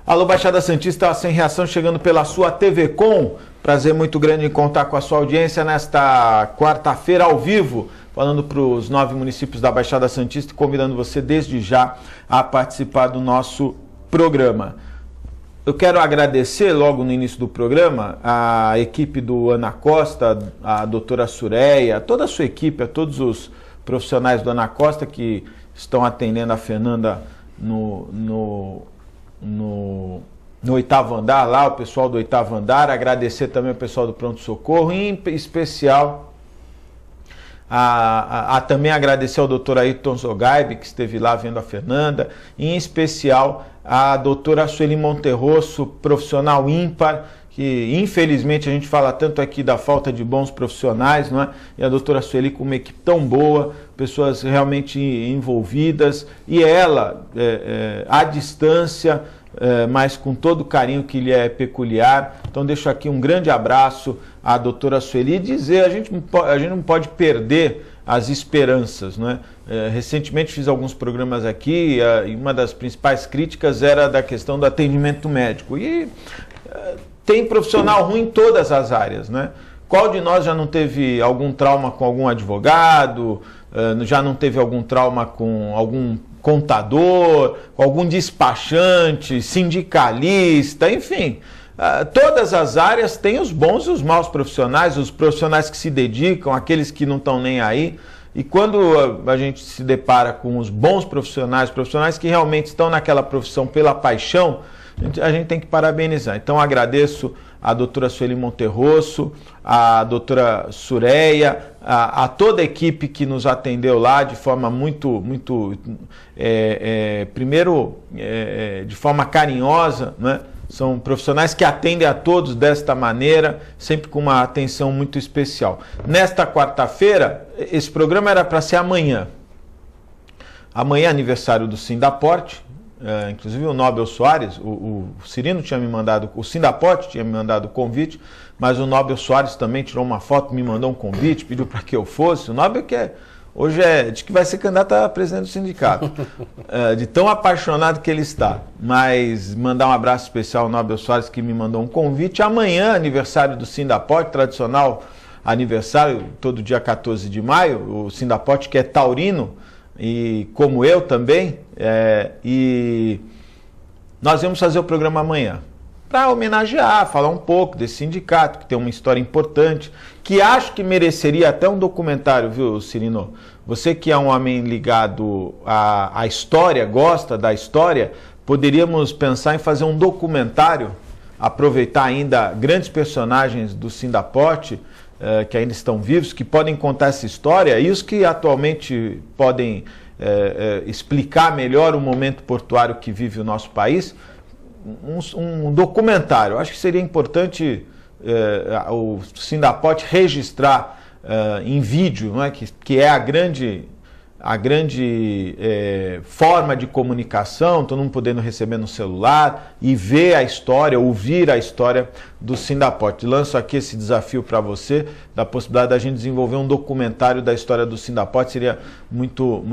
Alô, Baixada Santista, Sem Reação chegando pela sua TV Com. Prazer muito grande em contar com a sua audiência nesta quarta-feira ao vivo, falando para os 9 municípios da Baixada Santista e convidando você desde já a participar do nosso programa. Eu quero agradecer logo no início do programa a equipe do Ana Costa, a doutora Sureia, toda a sua equipe, a todos os profissionais do Ana Costa que estão atendendo a Fernanda no 8º andar, lá o pessoal do 8º andar, agradecer também o pessoal do pronto-socorro, em especial também agradecer ao doutor Ayrton Zogaib, que esteve lá vendo a Fernanda, em especial a doutora Sueli Monterroso, profissional ímpar, que infelizmente a gente fala tanto aqui da falta de bons profissionais, não é? E a doutora Sueli com uma equipe tão boa, pessoas realmente envolvidas, e ela, à distância, mas com todo o carinho que lhe é peculiar. Então deixo aqui um grande abraço à doutora Sueli e dizer, a gente não pode perder as esperanças, não é? Recentemente fiz alguns programas aqui e uma das principais críticas era da questão do atendimento médico. E tem profissional ruim em todas as áreas, né? Qual de nós já não teve algum trauma com algum advogado, já não teve algum trauma com algum contador, com algum despachante, sindicalista, enfim. Todas as áreas têm os bons e os maus profissionais, os profissionais que se dedicam, aqueles que não estão nem aí. E quando a gente se depara com os bons profissionais, profissionais que realmente estão naquela profissão pela paixão, a gente tem que parabenizar. Então agradeço a doutora Sueli Monterroso, a doutora Sureia, a toda a equipe que nos atendeu lá de forma primeiro de forma carinhosa, né? São profissionais que atendem a todos desta maneira, sempre com uma atenção muito especial. Nesta quarta-feira, esse programa era para ser amanhã. Amanhã é aniversário do Sindaporte. Inclusive o Nobel Soares, o Cirino tinha me mandado, o Sindaporte tinha me mandado o convite, mas o Nobel Soares também tirou uma foto, me mandou um convite, pediu para que eu fosse. O Nobel hoje diz que vai ser candidato a presidente do sindicato, de tão apaixonado que ele está. Mas mandar um abraço especial ao Nobel Soares, que me mandou um convite. Amanhã, aniversário do Sindaporte, tradicional aniversário, todo dia 14 de maio, o Sindaporte que é taurino, e como eu também, e nós vamos fazer o programa amanhã para homenagear, falar um pouco desse sindicato que tem uma história importante, que acho que mereceria até um documentário, viu, Cirino? Você que é um homem ligado à história, gosta da história, poderíamos pensar em fazer um documentário, aproveitar ainda grandes personagens do Sindaporte, que ainda estão vivos, que podem contar essa história, e os que atualmente podem explicar melhor o momento portuário que vive o nosso país, um documentário. Acho que seria importante o Sindaporte registrar em vídeo, não é? Que é a grande forma de comunicação, todo mundo podendo receber no celular e ver a história, ouvir a história do Sindaporte. Lanço aqui esse desafio para você, da possibilidade da gente desenvolver um documentário da história do Sindaporte, seria muito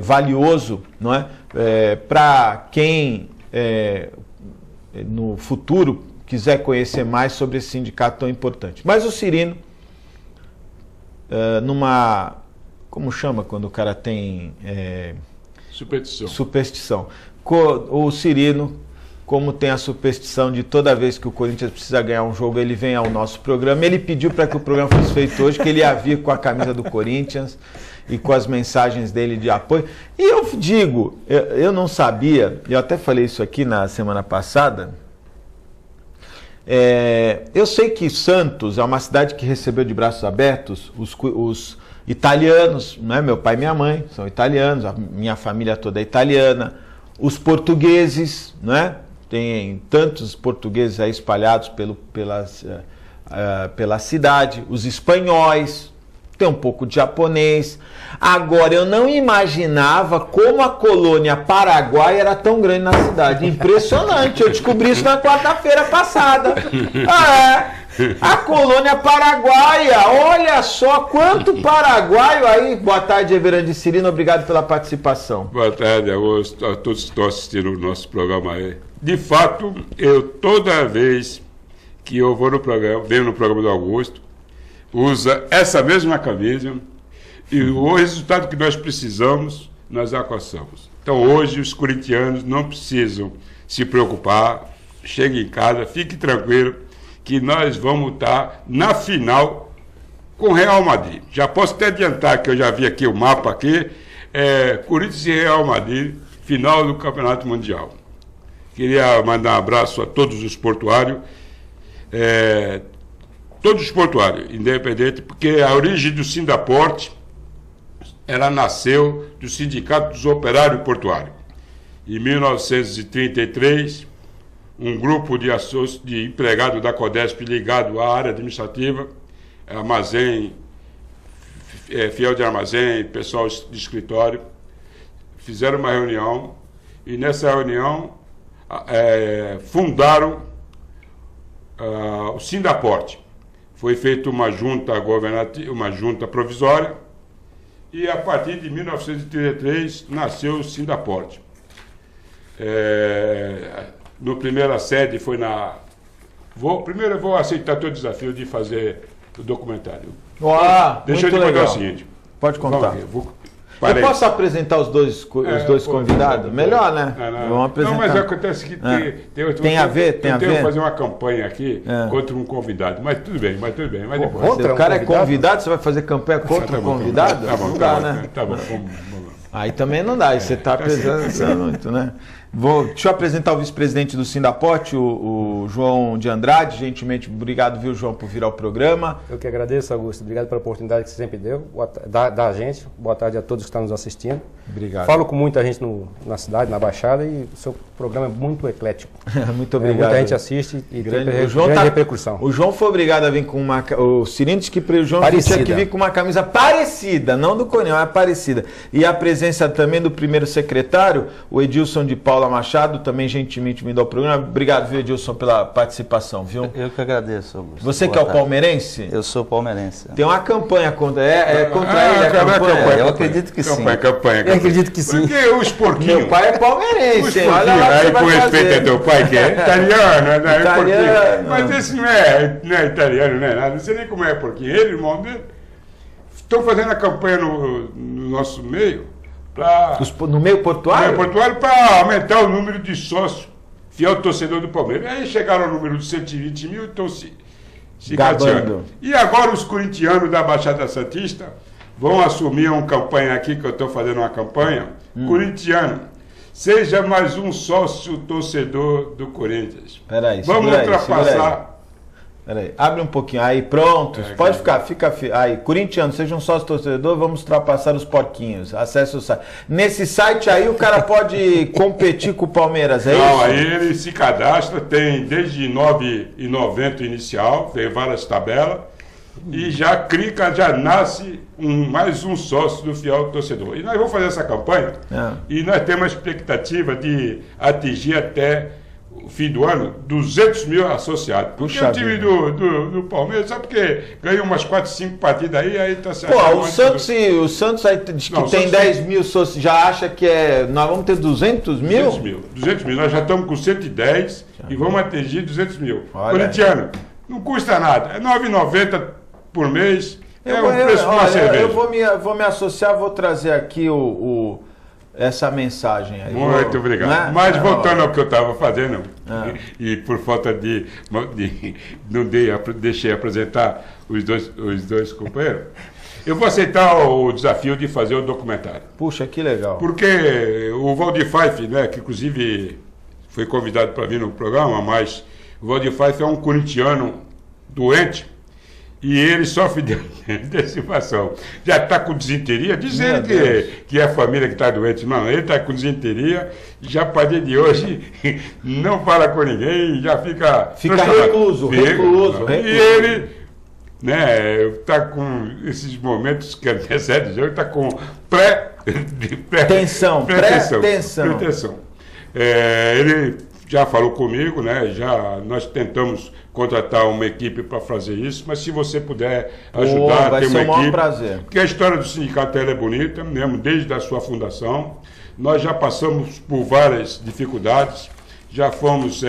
valioso, não é? Para quem no futuro quiser conhecer mais sobre esse sindicato tão importante. Mas o Cirino, como chama quando o cara tem superstição? O Cirino, como tem a superstição de toda vez que o Corinthians precisa ganhar um jogo, ele vem ao nosso programa. Ele pediu para que o programa fosse feito hoje, que ele ia vir com a camisa do Corinthians e com as mensagens dele de apoio. E eu digo, eu não sabia, eu até falei isso aqui na semana passada, eu sei que Santos é uma cidade que recebeu de braços abertos os italianos, né? Meu pai e minha mãe são italianos, a minha família toda é italiana, os portugueses, né? Tem tantos portugueses aí espalhados pela cidade, os espanhóis, tem um pouco de japonês. Agora, eu não imaginava como a colônia paraguaia era tão grande na cidade. Impressionante, eu descobri isso na quarta-feira passada. A colônia paraguaia, olha só quanto paraguaio aí. Boa tarde, Everandi Cirino, obrigado pela participação. Boa tarde a todos que estão assistindo o nosso programa aí. De fato, eu toda vez que eu vou no programa, venho no programa do Augusto, usa essa mesma camisa e o resultado que nós precisamos, nós alcançamos. Então hoje os corintianos não precisam se preocupar, chegue em casa, fique tranquilo, que nós vamos estar na final com o Real Madrid. Já posso até adiantar que eu já vi aqui o mapa aqui, Corinthians e Real Madrid, final do Campeonato Mundial. Queria mandar um abraço a todos os portuários, independente, porque a origem do Sindaporte, ela nasceu do Sindicato dos Operários Portuários. Em 1933, um grupo de empregados da Codesp ligado à área administrativa, armazém, fiel de armazém, pessoal de escritório, fizeram uma reunião e nessa reunião fundaram o Sindaporte. Foi feita uma junta governativa, uma junta provisória, e a partir de 1933 nasceu o Sindaporte. No primeira sede foi na... Primeiro eu vou aceitar teu desafio de fazer o documentário. Deixa eu te contar o seguinte. Pode contar. Eu posso apresentar os dois convidados? Pode. Melhor, né? Vamos apresentar. Não, mas acontece que tem a ver. Tenho que fazer uma campanha aqui contra um convidado. Mas tudo bem. Mas depois. Se o cara é convidado, você vai fazer campanha contra o convidado? Tá bom, não dá, né? Tá bom, vamos. Aí também não dá, aí você está pesando muito, né? Deixa eu apresentar o vice-presidente do Sindaporte, o João de Andrade. Gentilmente, obrigado, viu, João, por vir ao programa. Eu que agradeço, Augusto. Obrigado pela oportunidade que você sempre deu, da gente. Boa tarde a todos que estão nos assistindo. Obrigado. Falo com muita gente na cidade, na Baixada, e o seu programa é muito eclético. Muito obrigado. Muita gente assiste e tem grande repercussão. O João foi obrigado a vir com uma... O Cirino disse que o João tinha que vir com uma camisa parecida, não do Conião, é parecida. E a presença também do primeiro secretário, o Edilson de Paula Machado, também gentilmente vindo ao programa. Obrigado, viu, Edilson, pela participação, viu? Eu que agradeço, Augusto. Você que é o palmeirense? Eu sou palmeirense. Tem uma campanha contra contra ele, a campanha? Eu acredito que sim. Campanha. Eu acredito que sim. Porque os porquinhos... Meu pai é palmeirense, hein? Olha lá, aí por respeito a teu pai, que é italiano, né? Italiano. Mas esse não é italiano, não é nada. Não sei nem como é porquinho. Ele, irmão dele, estão fazendo a campanha no nosso meio, no meio portuário? Para aumentar o número de sócios fiel torcedor do Palmeiras. Aí chegaram ao número de 120 mil e estão se gateando. E agora os corintianos da Baixada Santista vão assumir uma campanha aqui, que eu estou fazendo uma campanha. Corintiano, seja mais um sócio torcedor do Corinthians. Peraí, vamos ultrapassar. Peraí, abre um pouquinho. Aí, pronto. Pode ficar. Aí, corintiano, seja um sócio torcedor, vamos ultrapassar os porquinhos. Acesse o site. Nesse site aí o cara pode competir com o Palmeiras, é isso? Não, aí ele se cadastra, tem desde R$ 9,90 inicial, tem várias tabelas, e já clica, já nasce mais um sócio do fiel torcedor. E nós vamos fazer essa campanha, e nós temos a expectativa de atingir até o fim do ano 200 mil associados. Porque o time do Palmeiras, sabe porque ganhou umas 4, 5 partidas aí está certo. O Santos aí diz que tem 10 mil sócios, já acha que nós vamos ter 200 mil? 200 mil, nós já estamos com 110 e vamos atingir 200 mil. Corintiano, não custa nada, é R$ 9,90 por mês, é o preço de uma cerveja. Eu vou me associar, vou trazer aqui essa mensagem aí. Muito obrigado. Né? Mas voltando ao que eu estava fazendo, e por falta de não deixei apresentar os dois companheiros, eu vou aceitar o desafio de fazer o documentário. Puxa, que legal. Porque o Valdir Pfeiffer, né, que inclusive foi convidado para vir no programa, mas o Valdir Pfeiffer é um corintiano doente, e ele sofre de antecipação. Já está com desinteria, dizendo que é a família que está doente. Não, ele está com desinteria, já a partir de hoje não fala com ninguém, já fica recluso. E ele né? Está com esses momentos que antecedem o jogo, está com Tensão. Ele já falou comigo, né? Nós tentamos contratar uma equipe para fazer isso, mas se você puder ajudar, vai ter ser uma um equipe. prazer. Porque a história do sindicato ela é bonita, mesmo desde a sua fundação. Nós já passamos por várias dificuldades, já fomos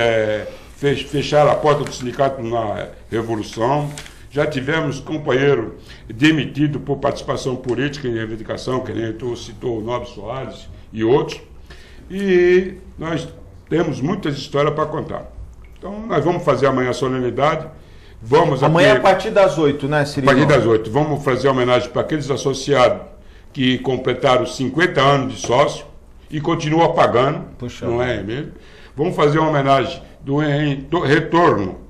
fechar a porta do sindicato na Revolução, já tivemos companheiro demitido por participação política em reivindicação, que nem tu citou o Nobre Soares e outros, e nós temos muitas histórias para contar. Então, nós vamos fazer amanhã a solenidade. Amanhã a partir das 8, né, Cirilo? A partir das 8. Vamos fazer homenagem para aqueles associados que completaram 50 anos de sócio e continuam pagando, não é mesmo? Vamos fazer uma homenagem do retorno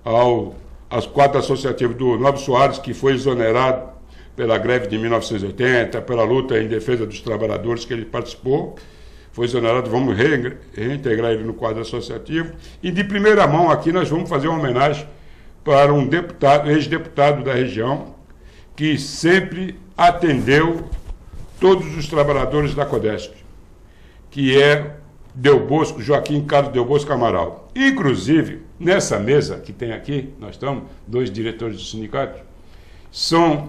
aos quadros associativos do Nobre Soares, que foi exonerado pela greve de 1980, pela luta em defesa dos trabalhadores que ele participou. Foi exonerado, vamos reintegrar ele no quadro associativo. E de primeira mão aqui nós vamos fazer uma homenagem para um ex-deputado da região, que sempre atendeu todos os trabalhadores da Codesp, que é Joaquim Carlos Del Bosco Amaral. Inclusive, nessa mesa que tem aqui, nós estamos, 2 diretores do sindicato, são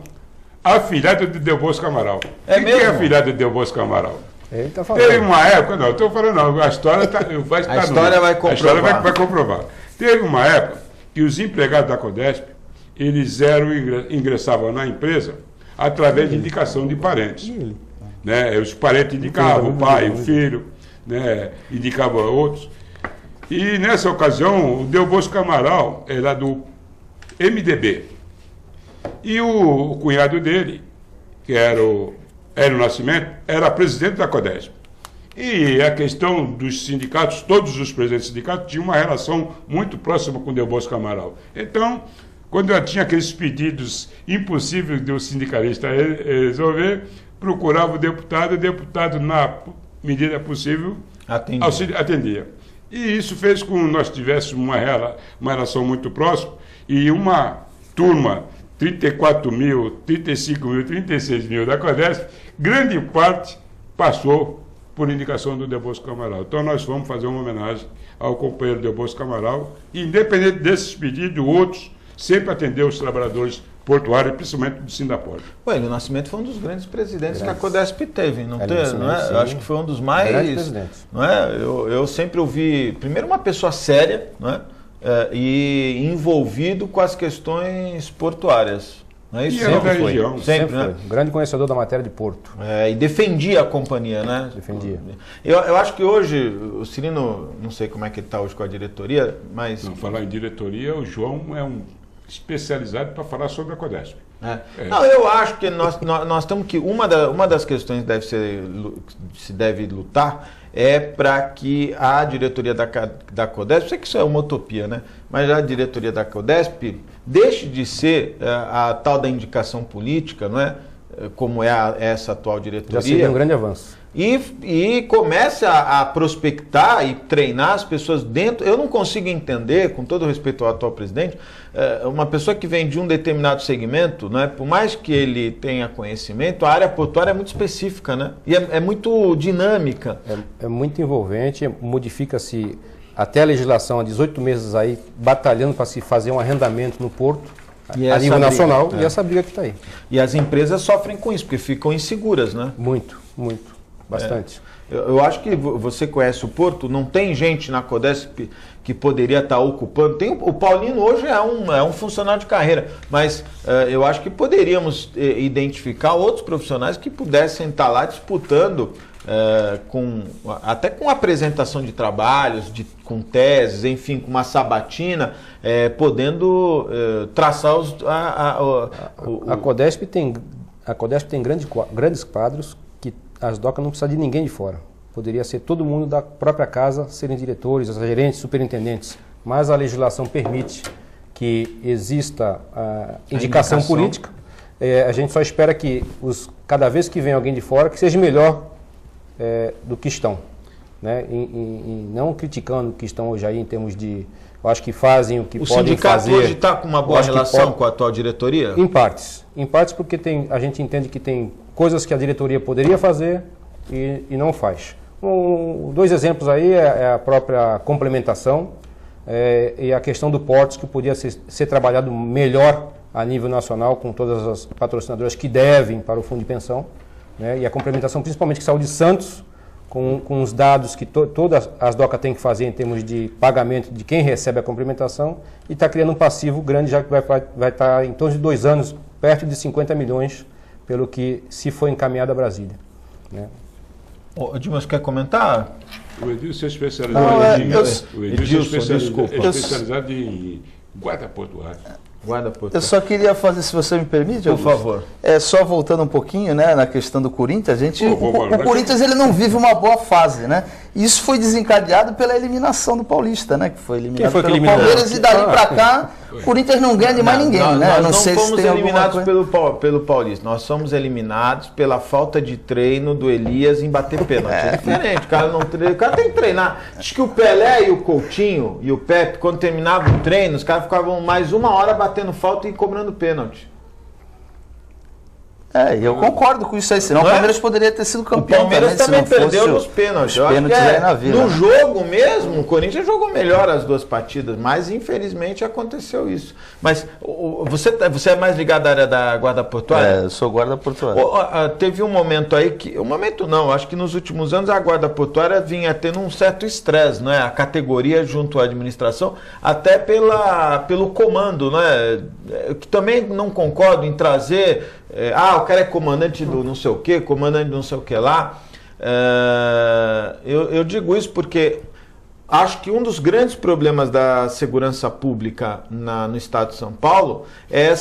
afilhados de Del Bosco Amaral. É mesmo? Quem é afilhado de Del Bosco Amaral? Ele tá falando. Teve uma época, não, estou falando não, a história vai estar A história vai comprovar. A história vai comprovar. Teve uma época que os empregados da Codesp, eles ingressavam na empresa através de indicação de parentes. Né? Os parentes indicavam, o pai, o filho, né? Indicavam outros. E nessa ocasião, o Del Bosco Amaral era do MDB. E o cunhado dele, que era o Hélio Nascimento, era presidente da Codesp. E a questão dos sindicatos, todos os presidentes dos sindicatos tinham uma relação muito próxima com o Del Bosco Amaral. Então, quando eu tinha aqueles pedidos impossíveis do sindicalista resolver, procurava o deputado, na medida possível, atendia. E isso fez com que nós tivéssemos uma relação muito próxima e uma turma, 34 mil, 35 mil, 36 mil da Codesp, grande parte passou por indicação do Del Bosco Amaral. Então nós vamos fazer uma homenagem ao companheiro Del Bosco Amaral, e independente desses pedidos, outros sempre atendeu os trabalhadores portuários, principalmente do Sindaport. O Hélio Nascimento foi um dos grandes presidentes que a Codesp teve, não é? Eu acho que foi um dos mais, não é? Eu sempre ouvi, primeiro, uma pessoa séria, não é? E envolvido com as questões portuárias. Não é isso? Sempre foi. Sempre, né? Um grande conhecedor da matéria de porto. E defendia a companhia, né? Defendia. Eu acho que hoje, o Cirino, não sei como é que ele está hoje com a diretoria, mas... Não, falar em diretoria, o João é um especializado para falar sobre a Codesp. Não, eu acho que nós temos que... Uma das questões que se deve lutar é para que a diretoria da Codesp, sei que isso é uma utopia, né? Mas a diretoria da Codesp deixe de ser a tal da indicação política, não é? Como é essa atual diretoria. Já seria um grande avanço. E comece a prospectar e treinar as pessoas dentro. Eu não consigo entender, com todo respeito ao atual presidente, uma pessoa que vem de um determinado segmento, né, por mais que ele tenha conhecimento, a área portuária é muito específica, né? E é muito dinâmica. É muito envolvente, modifica-se até a legislação há 18 meses aí, batalhando para se fazer um arrendamento no porto, a nível nacional, e essa briga que está aí. E as empresas sofrem com isso, porque ficam inseguras, né? Muito. Bastante. Eu acho que você conhece o Porto, não tem gente na Codesp que poderia estar ocupando. O Paulino hoje é um funcionário de carreira, mas eu acho que poderíamos identificar outros profissionais que pudessem estar lá disputando, até com apresentação de trabalhos, com teses, enfim, com uma sabatina, podendo traçar a Codesp tem grandes quadros que as docas não precisam de ninguém de fora. Poderia ser todo mundo da própria casa, serem diretores, gerentes, superintendentes. Mas a legislação permite que exista a indicação política. A gente só espera que cada vez que vem alguém de fora, que seja melhor do que estão. né, e não criticando o que estão hoje aí em termos de... Eu acho que fazem o que podem fazer. O sindicato hoje está com uma boa relação com a atual diretoria? Em partes porque a gente entende que tem coisas que a diretoria poderia fazer e não faz. Dois exemplos aí é a própria complementação e a questão do portos, que podia ser trabalhado melhor a nível nacional com todas as patrocinadoras que devem para o fundo de pensão, né, e a complementação principalmente que saiu de Santos, com os dados que todas as DOCA têm que fazer em termos de pagamento de quem recebe a complementação, e está criando um passivo grande, já que vai estar em torno de 2 anos, perto de 50 milhões, pelo que se foi encaminhado a Brasília, né? Dimas, quer comentar? O Edilson é especializado Edilson, em guarda portuária. Eu só queria fazer, se você me permite, por favor. Só voltando um pouquinho, né, na questão do Corinthians, o Corinthians ele não vive uma boa fase, né? Isso foi desencadeado pela eliminação do Paulista, né? Que foi eliminado pelo Palmeiras, e dali para cá o Corinthians não ganha de mais ninguém, né? Nós não fomos eliminados pelo Paulista, nós somos eliminados pela falta de treino do Elias em bater pênalti. É diferente, o cara não treina, o cara tem que treinar. Acho que o Pelé e o Coutinho e o Pepe, quando terminavam o treino, os caras ficavam mais 1 hora batendo falta e cobrando pênalti. Eu concordo com isso aí, senão o Palmeiras poderia ter sido campeão. O Palmeiras também perdeu nos pênaltis. No jogo mesmo, o Corinthians jogou melhor as 2 partidas, mas infelizmente aconteceu isso. Mas você é mais ligado à área da guarda portuária? Eu sou guarda portuária. Teve um momento aí que... Um momento não, acho que nos últimos anos a guarda portuária vinha tendo um certo estresse, né? A categoria junto à administração, até pelo comando, né? Que também não concordo em trazer... o cara é comandante do não sei o que, comandante do não sei o que lá. Eu digo isso porque acho que um dos grandes problemas da segurança pública no estado de São Paulo é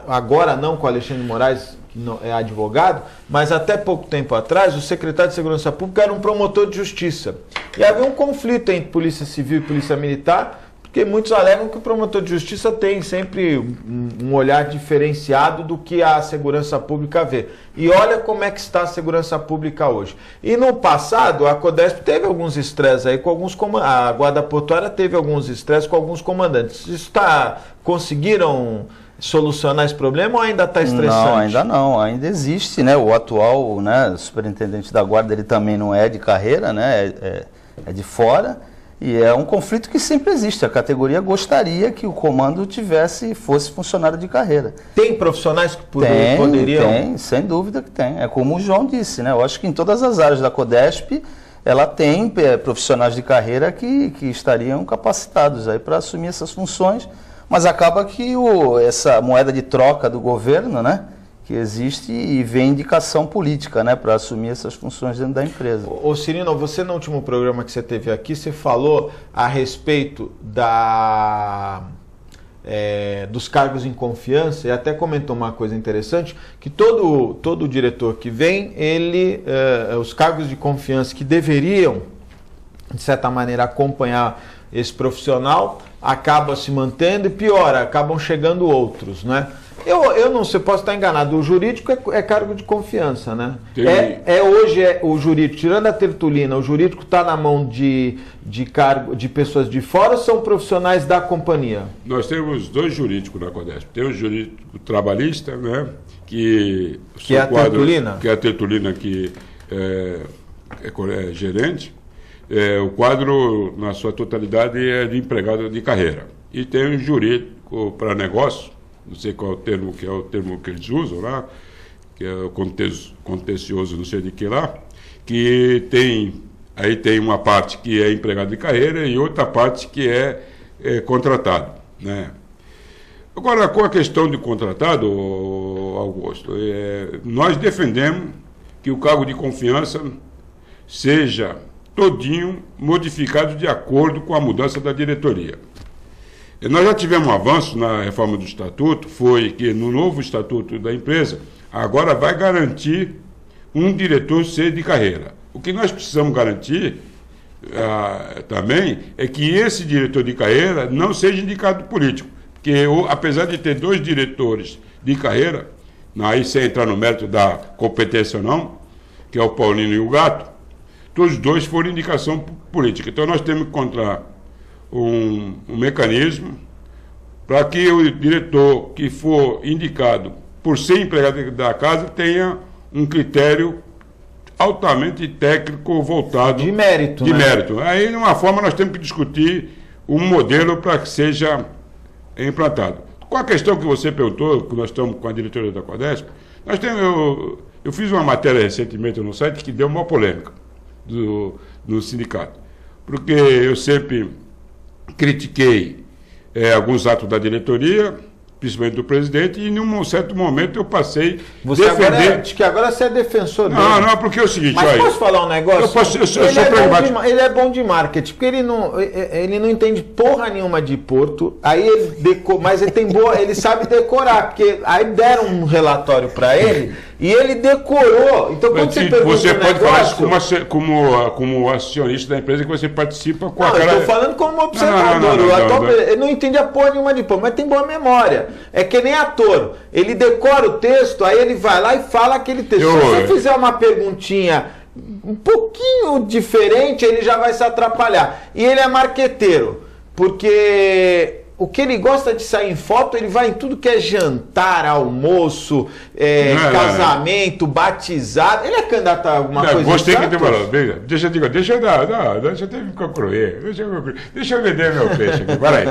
agora não com o Alexandre Moraes, que não é advogado, mas até pouco tempo atrás o secretário de Segurança Pública era um promotor de justiça. E havia um conflito entre Polícia Civil e Polícia Militar, porque muitos alegam que o promotor de justiça tem sempre um olhar diferenciado do que a segurança pública vê. E olha como é que está a segurança pública hoje. E no passado, a Codesp teve alguns estresses aí com alguns comandantes. A Guarda Portuária teve alguns estresses com alguns comandantes. Conseguiram solucionar esse problema ou ainda está estressante? Não, ainda não. Ainda existe, né? O atual, né, superintendente da Guarda, ele também não é de carreira, né? É de fora. E é um conflito que sempre existe. A categoria gostaria que o comando fosse funcionário de carreira. Tem profissionais que poderiam? Tem, sem dúvida que tem. É como o João disse, né? Eu acho que em todas as áreas da Codesp, ela tem profissionais de carreira que estariam capacitados aí para assumir essas funções, mas acaba que essa moeda de troca do governo, né, que existe, e vem indicação política, né, para assumir essas funções dentro da empresa. Ô Cirino, você no último programa que você teve aqui, você falou a respeito dos cargos em confiança, e até comentou uma coisa interessante, que todo diretor que vem, os cargos de confiança que deveriam, de certa maneira, acompanhar esse profissional, acaba se mantendo e piora, acabam chegando outros, né? Eu não sei, posso estar enganado, o jurídico é cargo de confiança, né? Hoje o jurídico, tirando a tertulina, o jurídico está na mão de pessoas de fora, ou são profissionais da companhia? Nós temos 2 jurídicos na Codesp. Tem o jurídico trabalhista, né? Que é a tertulina? Que é a tertulina, que é gerente. O quadro, na sua totalidade, é de empregado de carreira. E tem o jurídico para negócio, não sei qual é o termo que eles usam lá, que é o contencioso, não sei de que lá, que tem uma parte que é empregado de carreira e outra parte que é contratado, né? Agora, com a questão de contratado, Augusto, nós defendemos que o cargo de confiança seja todinho modificado de acordo com a mudança da diretoria. Nós já tivemos um avanço na reforma do estatuto, foi que no novo estatuto da empresa, agora vai garantir um diretor ser de carreira. O que nós precisamos garantir também é que esse diretor de carreira não seja indicado político, porque apesar de ter 2 diretores de carreira, aí sem entrar no mérito da competência ou não, que é o Paulino e o Gato, todos os dois foram indicação política. Então nós temos que encontrar um mecanismo para que o diretor que for indicado por ser empregado da casa tenha um critério altamente técnico voltado... De mérito, De né? mérito. Aí, de uma forma, nós temos que discutir um modelo para que seja implantado. Com a questão que você perguntou, que nós estamos com a diretoria da Codesp, nós temos... Eu fiz uma matéria recentemente no site que deu uma polêmica no sindicato. Porque eu sempre critiquei alguns atos da diretoria, principalmente do presidente, e num certo momento eu passei Você defender... acho que agora você é defensor dele. Não, porque é o seguinte... Mas posso falar um negócio? Eu sou pragmático. Ele é bom de marketing, porque ele não entende porra nenhuma de Porto, aí mas ele sabe decorar, porque aí deram um relatório para ele e ele decorou. Então quando você pergunta você pode negócio, falar isso como acionista da empresa que você participa com a cara... Eu estou falando como observador. Ele não entende a porra nenhuma de Porto, mas tem boa memória. É que nem ator. Ele decora o texto, aí ele vai lá e fala aquele texto. Se você fizer uma perguntinha um pouquinho diferente, ele já vai se atrapalhar. E ele é marqueteiro, porque o que ele gosta de sair em foto, ele vai em tudo que é jantar, almoço, casamento, batizado. Ele é candidato a alguma coisa? Gostei que demorou. Deixa eu ter que concluir. Deixa eu vender meu peixe aqui. Para aí.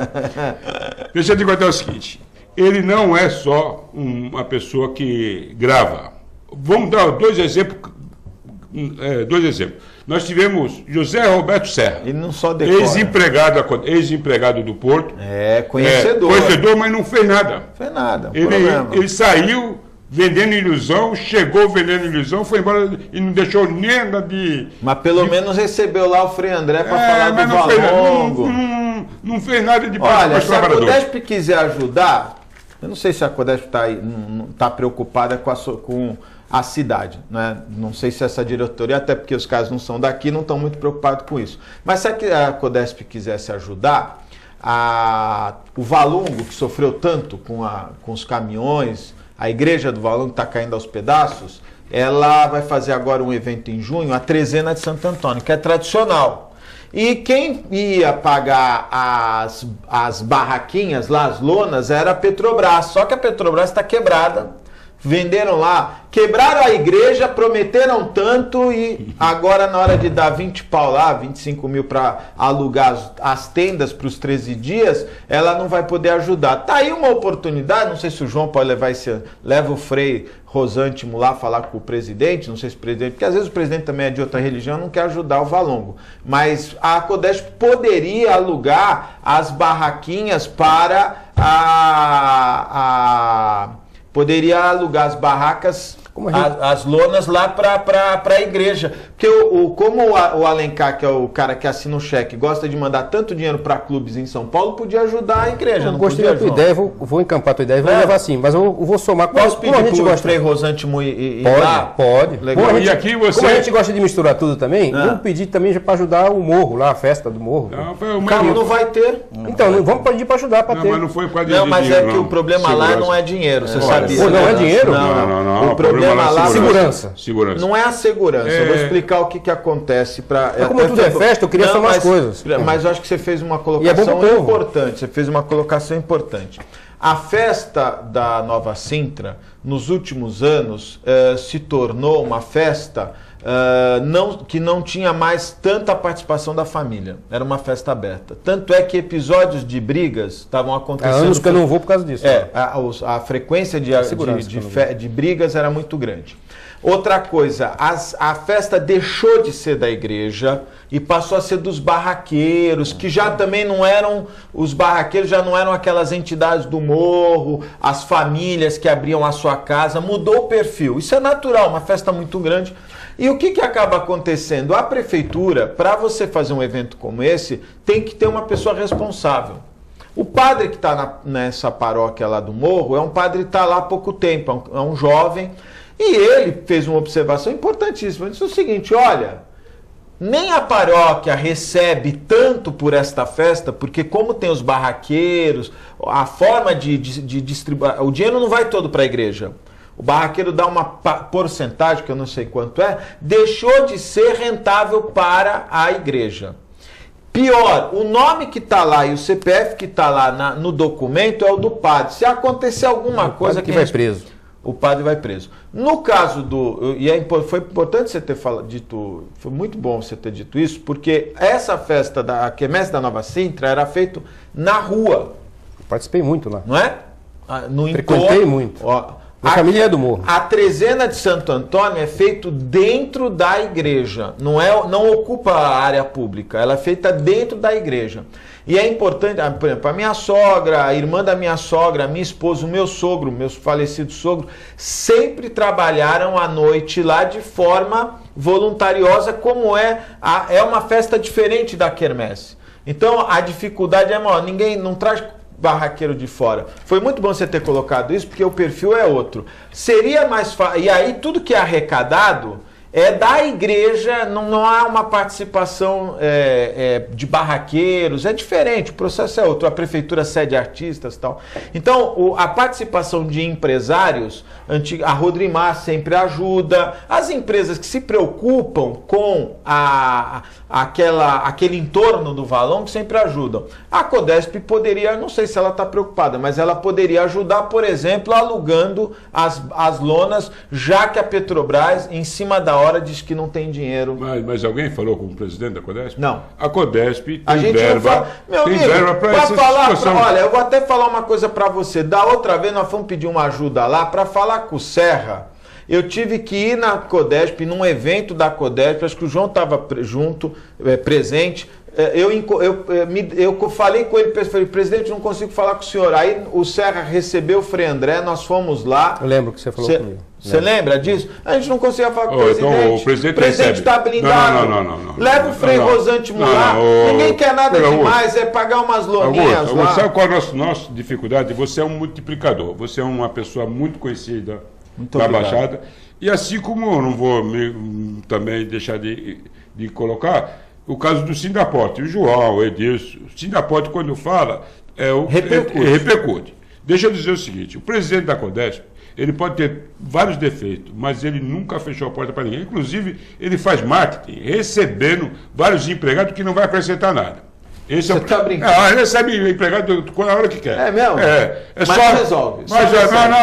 Deixa eu te contar o seguinte. Ele não é só uma pessoa que grava. Vamos dar dois exemplos. Nós tivemos José Roberto Serra. Ele não só decora. Ex-empregado do Porto. Conhecedor. Conhecedor, mas não fez nada. Fez nada. Ele saiu vendendo ilusão, chegou vendendo ilusão, foi embora e não deixou nada de... Mas pelo menos recebeu lá o Frei André para falar do Valongo. Não fez nada de Olha, se a Codesp quiser ajudar, eu não sei se a Codesp está preocupada com a cidade, né? Não sei se essa diretoria, até porque os caras não são daqui, não estão muito preocupados com isso. Mas se a Codesp quisesse ajudar, o Valongo, que sofreu tanto com os caminhões, a igreja do Valongo está caindo aos pedaços, ela vai fazer agora um evento em junho, a Trezena de Santo Antônio, que é tradicional. E quem ia pagar as barraquinhas lá, as lonas, era a Petrobras. Só que a Petrobras está quebrada. Venderam lá, quebraram a igreja, prometeram tanto e agora na hora de dar 20 pau lá, 25 mil para alugar as tendas para os 13 dias, ela não vai poder ajudar. Tá aí uma oportunidade, não sei se o João pode leva o Frei Rosântimo lá falar com o presidente, não sei se o presidente, porque às vezes o presidente também é de outra religião, não quer ajudar o Valongo. Mas a Codesp poderia alugar as barraquinhas para poderia alugar as barracas, as lonas lá para a igreja. Porque como o Alencar, que é o cara que assina o cheque, gosta de mandar tanto dinheiro para clubes em São Paulo, podia ajudar a igreja. Eu gostei da tua ideia, vou encampar a tua ideia, vou levar assim, mas eu vou somar com Posso pedir para o Frei Rosântimo ir lá? Pode. Legal. Como a gente gosta de misturar tudo também, vamos pedir também para ajudar o morro, lá a festa do morro. Calma, não vai ter. Então, vamos pedir para ajudar para ter. Mas não foi por causa de dinheiro. Não, mas é que o problema lá não é dinheiro, você sabia. Não é dinheiro? Não. O problema lá é segurança. Não é a segurança. Eu vou explicar o que acontece para. Como tudo é festa, eu queria somar as coisas. Mas eu acho que você fez uma colocação importante. Você fez uma colocação importante. A festa da Nova Sintra, nos últimos anos, se tornou uma festa que não tinha mais tanta participação da família. Era uma festa aberta. Tanto é que episódios de brigas estavam acontecendo. Há anos que eu não vou por causa disso. A frequência de brigas era muito grande. Outra coisa, a festa deixou de ser da igreja e passou a ser dos barraqueiros, que já também não eram, os barraqueiros já não eram aquelas entidades do morro, as famílias que abriam a sua casa, mudou o perfil. Isso é natural, uma festa muito grande. E o que acaba acontecendo? A prefeitura, para você fazer um evento como esse, tem que ter uma pessoa responsável. O padre que está nessa paróquia lá do morro é um padre que está lá há pouco tempo, é um jovem. E ele fez uma observação importantíssima. Ele disse o seguinte, olha, nem a paróquia recebe tanto por esta festa, porque como tem os barraqueiros, a forma de distribuir, o dinheiro não vai todo para a igreja. o barraqueiro dá uma porcentagem, que eu não sei quanto é, deixou de ser rentável para a igreja. Pior, o nome que está lá e o CPF que está lá no documento é o do padre. Se acontecer alguma coisa... que vai preso. O padre vai preso. No caso do... foi importante você ter dito... Foi muito bom você ter dito isso, porque essa festa, a quermesse da Nova Sintra, era feita na rua. Participei muito lá. Não é? No Frequentei muito. Minha família é do Morro. A trezena de Santo Antônio é feito dentro da igreja, não ocupa a área pública, ela é feita dentro da igreja. E é importante, por exemplo, a minha sogra, a irmã da minha sogra, a minha esposa, o meu sogro, meu falecido sogro, sempre trabalharam à noite lá de forma voluntariosa, como é uma festa diferente da quermesse. Então a dificuldade é maior, ninguém não traz barraqueiro de fora. Foi muito bom você ter colocado isso, porque o perfil é outro. Seria mais fácil. E aí, tudo que é arrecadado é da igreja, não há uma participação de barraqueiros, é diferente, o processo é outro. A prefeitura cede artistas e tal. Então, a participação de empresários, a Rodrimar sempre ajuda. As empresas que se preocupam com aquele entorno do valão sempre ajudam. A Codesp poderia, não sei se ela está preocupada, mas ela poderia ajudar, por exemplo, alugando as lonas, já que a Petrobras, em cima da hora, diz que não tem dinheiro. Mas alguém falou com o presidente da Codesp? Não. A Codesp tem verba, para essa situação. Olha, eu vou até falar uma coisa para você. Da outra vez nós fomos pedir uma ajuda lá para falar com o Serra. Eu tive que ir na Codesp, num evento da Codesp, acho que o João estava junto, presente. Eu falei com ele, falei, presidente, não consigo falar com o senhor. Aí o Serra recebeu o Frei André, nós fomos lá. Eu lembro que você falou comigo. Você lembra disso? A gente não conseguia falar com o presidente. Então, o presidente está blindado. Não. Leva o Frei Rosante Mular. Ninguém quer nada demais, é pagar umas loninhas lá. Sabe qual é a nossa dificuldade? Você é um multiplicador. Você é uma pessoa muito conhecida da Baixada. E assim como eu não vou também deixar de colocar o caso do Sindaporte. O João, o Edilson. O Sindaporte, quando fala, repercute. Deixa eu dizer o seguinte: o presidente da Codesp, ele pode ter vários defeitos, mas ele nunca fechou a porta para ninguém. Inclusive, ele faz marketing, recebendo vários empregados que não vai acrescentar nada. Você está brincando? Ele recebe empregado na hora que quer. É mesmo? Mas só resolve.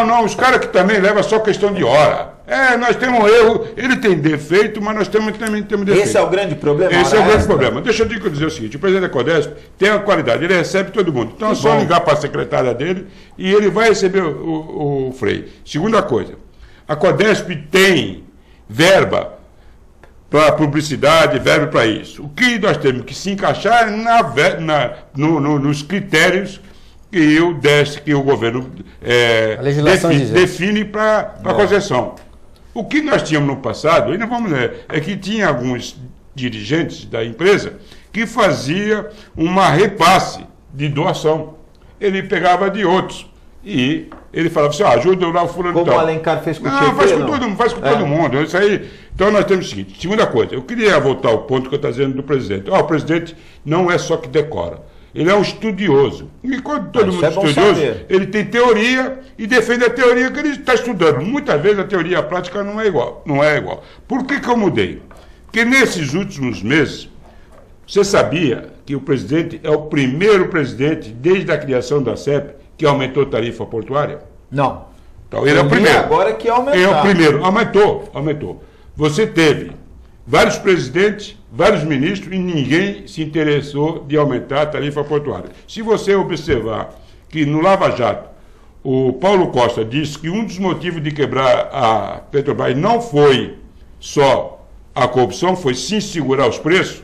Não. Os caras que também levam só questão de hora. Nós temos um erro, ele tem defeito, mas nós também temos defeito. Esse é o grande problema? Esse é o grande problema. Deixa eu dizer o seguinte: o presidente da Codesp tem a qualidade, ele recebe todo mundo. Então é só ligar para a secretária dele e ele vai receber o Frei. Segunda coisa, a Codesp tem verba para publicidade, verba para isso. O que nós temos que se encaixar nos critérios que o governo define para a concessão. O que nós tínhamos no passado, ainda vamos ver, é que tinha alguns dirigentes da empresa que fazia uma repasse de doação. Ele pegava de outros e ele falava assim, ajuda lá o fulano. Como o Alencar fez com o Tietê, faz com todo mundo. Isso aí. Então nós temos o seguinte: segunda coisa, eu queria voltar ao ponto que eu estou dizendo do presidente. O presidente não é só que decora. Ele é um estudioso. E quando todo mundo é estudioso, ele tem teoria e defende a teoria que ele está estudando. Muitas vezes a teoria e a prática não é igual. Por que eu mudei? Porque nesses últimos meses, você sabia que o presidente é o primeiro presidente, desde a criação da CEP, que aumentou a tarifa portuária? Não. Então, ele é o primeiro. Agora que aumentou. Ele é o primeiro. Aumentou. Você teve vários presidentes, vários ministros, e ninguém se interessou de aumentar a tarifa portuária. Se você observar que no Lava Jato, o Paulo Costa disse que um dos motivos de quebrar a Petrobras não foi só a corrupção, foi sim segurar os preços.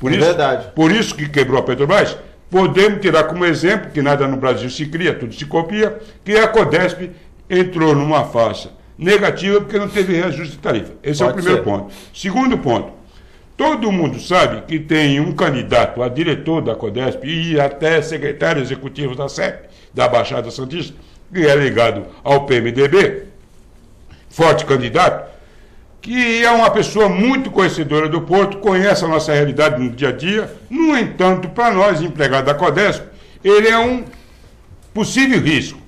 Verdade. Por isso que quebrou a Petrobras. Podemos tirar como exemplo, que nada no Brasil se cria, tudo se copia, que a Codesp entrou numa faixa negativa porque não teve reajuste de tarifa. Esse é o primeiro ponto. Segundo ponto, todo mundo sabe que tem um candidato a diretor da Codesp e até secretário executivo da CEP, da Baixada Santista, que é ligado ao PMDB, forte candidato, que é uma pessoa muito conhecedora do Porto, conhece a nossa realidade no dia a dia. No entanto, para nós, empregados da Codesp, ele é um possível risco.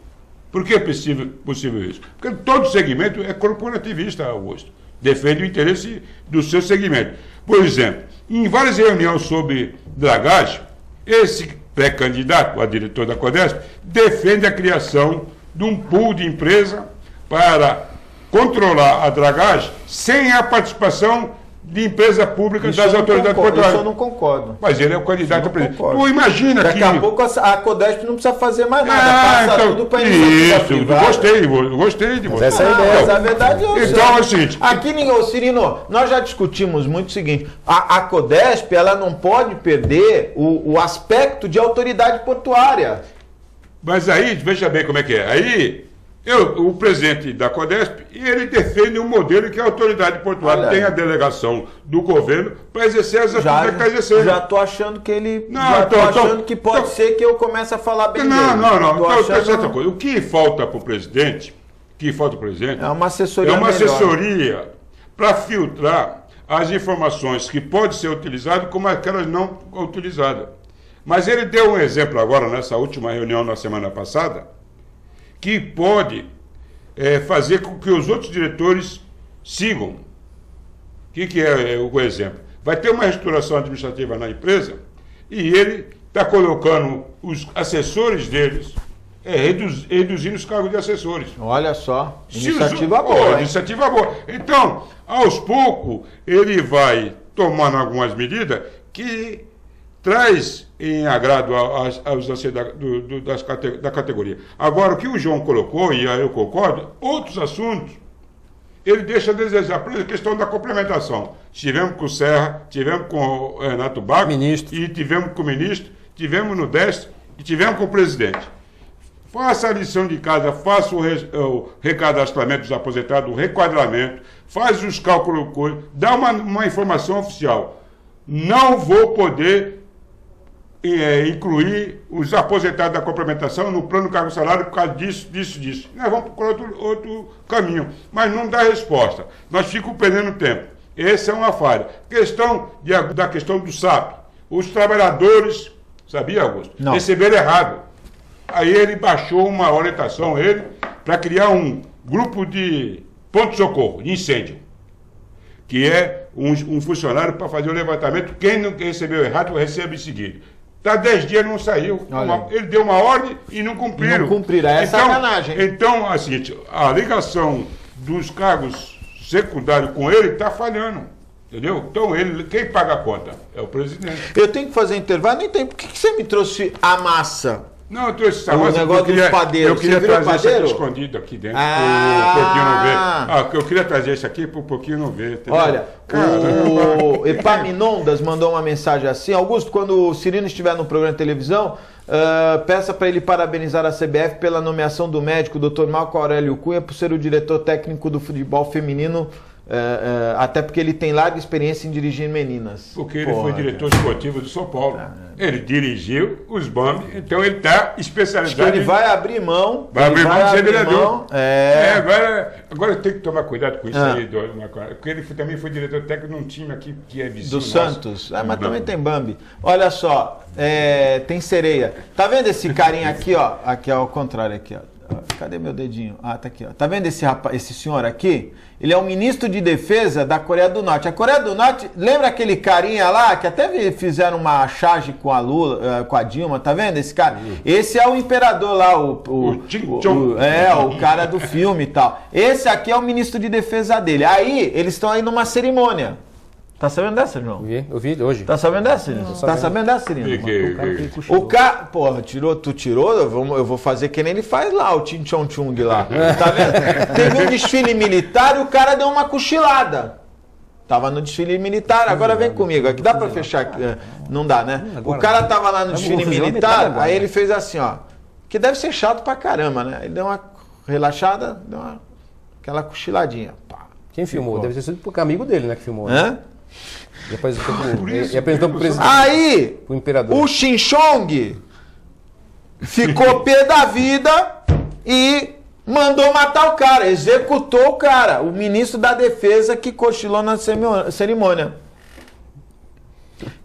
Por que é possível isso? Porque todo segmento é corporativista, Augusto. Defende o interesse do seu segmento. Por exemplo, em várias reuniões sobre dragagem, esse pré-candidato a diretor da CODESP defende a criação de um pool de empresa para controlar a dragagem sem a participação de empresa pública das autoridades portuárias. Isso eu não concordo. Mas ele é o candidato a presidente. Tu imagina que... Daqui a pouco a CODESP não precisa fazer mais nada, passa então, tudo para iniciativa isso, privada. Gostei de você. Essa é a ideia. Mas a verdade é o Então é o seguinte... Aqui, Cirino, nós já discutimos muito o seguinte, a CODESP, ela não pode perder o aspecto de autoridade portuária. Mas aí, veja bem como é que é. Aí, o presidente da CODESP, ele defende um modelo que a autoridade portuária tem a delegação do governo para exercer as atividades que está exercendo. Já estou achando que ele... Não, já estou achando que pode ser que eu comece a falar bem dele. Não. Então, achando... outra coisa. O que falta para o presidente, é uma assessoria assessoria para filtrar as informações que podem ser utilizadas como aquelas não utilizadas. Mas ele deu um exemplo agora, nessa última reunião na semana passada, que pode fazer com que os outros diretores sigam. O que é o exemplo? Vai ter uma reestruturação administrativa na empresa e ele está colocando os assessores deles, reduzindo os cargos de assessores. Olha só, iniciativa boa. Iniciativa boa. Então, aos poucos, ele vai tomando algumas medidas que traz em agrado aos da categoria. Agora, o que o João colocou, e aí eu concordo, outros assuntos, ele deixa a desejar. Por exemplo, a questão da complementação. Tivemos com o Serra, tivemos com o Renato Baco, e tivemos com o ministro, tivemos no DEST e tivemos com o presidente. Faça a lição de casa, faça o recadastramento dos aposentados, o requadramento, faz os cálculos, dá uma informação oficial. Não vou poder incluir os aposentados da complementação no plano cargo-salário por causa disso. Nós vamos procurar outro caminho, mas não dá resposta. Nós ficamos perdendo tempo. Essa é uma falha. Da questão do SAP. Os trabalhadores, sabia, Augusto? Não. Receberam errado. Aí ele baixou uma orientação, para criar um grupo de ponto-socorro, de incêndio, que é um funcionário para fazer o levantamento. Quem não recebeu errado, recebe em seguida. Está 10 dias, não saiu. Ele deu uma ordem e não cumpriram. Não cumpriram, é sacanagem. Então, assim, a ligação dos cargos secundários com ele está falhando. Entendeu? Então, quem paga a conta? É o presidente. Eu tenho que fazer intervalo, nem tem. Por que você me trouxe a massa? Não, eu trouxe essa massa. O negócio dos padeiros. Eu queria trazer isso aqui escondido aqui dentro, para o Porquinho não ver. Eu queria trazer isso aqui para o Porquinho não ver. Entendeu? Olha, o Epaminondas mandou uma mensagem assim: Augusto, quando o Cirino estiver no programa de televisão, peça para ele parabenizar a CBF pela nomeação do médico Dr. Marco Aurélio Cunha por ser o diretor técnico do futebol feminino, até porque ele tem larga experiência em dirigir meninas. Porque ele foi diretor esportivo do São Paulo. Ele dirigiu os BAMB, então ele está especializado. Acho que ele vai abrir mão. Vai abrir mão de ser vereador. Agora tem que tomar cuidado com isso aí, porque ele também foi diretor técnico de um time aqui que é vizinho do Santos. Mas também tem Bambi. Olha só, tem sereia. Tá vendo esse carinha aqui, ó? Aqui ao contrário, aqui, ó. Cadê meu dedinho? Tá aqui, ó. Tá vendo esse senhor aqui? Ele é o ministro de defesa da Coreia do Norte. A Coreia do Norte, lembra aquele carinha lá que até fizeram uma charge com a Lula, com a Dilma, tá vendo esse cara? Esse é o imperador lá, o cara do filme e tal. Esse aqui é o ministro de defesa dele. Aí, eles estão aí numa cerimônia. Tá sabendo dessa, João? Eu vi hoje. Tá sabendo dessa, Cirino? Tá sabendo dessa, Cirino? O cara... Porra, tu tirou? Eu vou fazer que nem ele faz lá, o Tim Chong Chung lá. Tá vendo? Teve um desfile militar e o cara deu uma cochilada. Tava no desfile militar, agora vem comigo. Aqui dá pra fechar? Aqui. Não dá, né? O cara tava lá no desfile militar, aí ele fez assim, ó. Que deve ser chato pra caramba, né? Ele deu uma relaxada, deu aquela cochiladinha. Pá. Quem filmou? Deve ter sido porque amigo dele, né, que filmou. Hã? Né? Depois ele apresentou pro presidente. Aí, pro imperador. O Xin Chong ficou pé da vida e mandou matar o cara, executou o cara, o ministro da defesa que cochilou na cerimônia.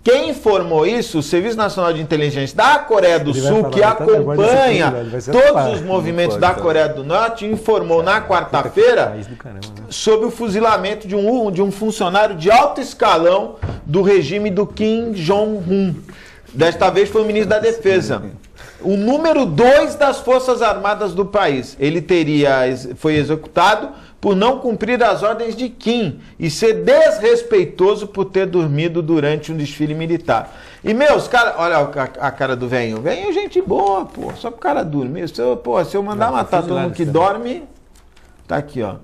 Quem informou isso? O Serviço Nacional de Inteligência da Coreia do Sul, que acompanha todos os movimentos da Coreia do Norte, informou na quarta-feira sobre o fuzilamento de um funcionário de alto escalão do regime do Kim Jong-un. Desta vez foi o ministro da Defesa. O número 2 das Forças Armadas do país. Ele foi executado por não cumprir as ordens de Kim e ser desrespeitoso por ter dormido durante um desfile militar. E, meus caras, olha a cara do velho. O velho é gente boa, pô. Só pro cara dormir. Se eu mandar matar todo mundo que dorme, tá aqui, ó.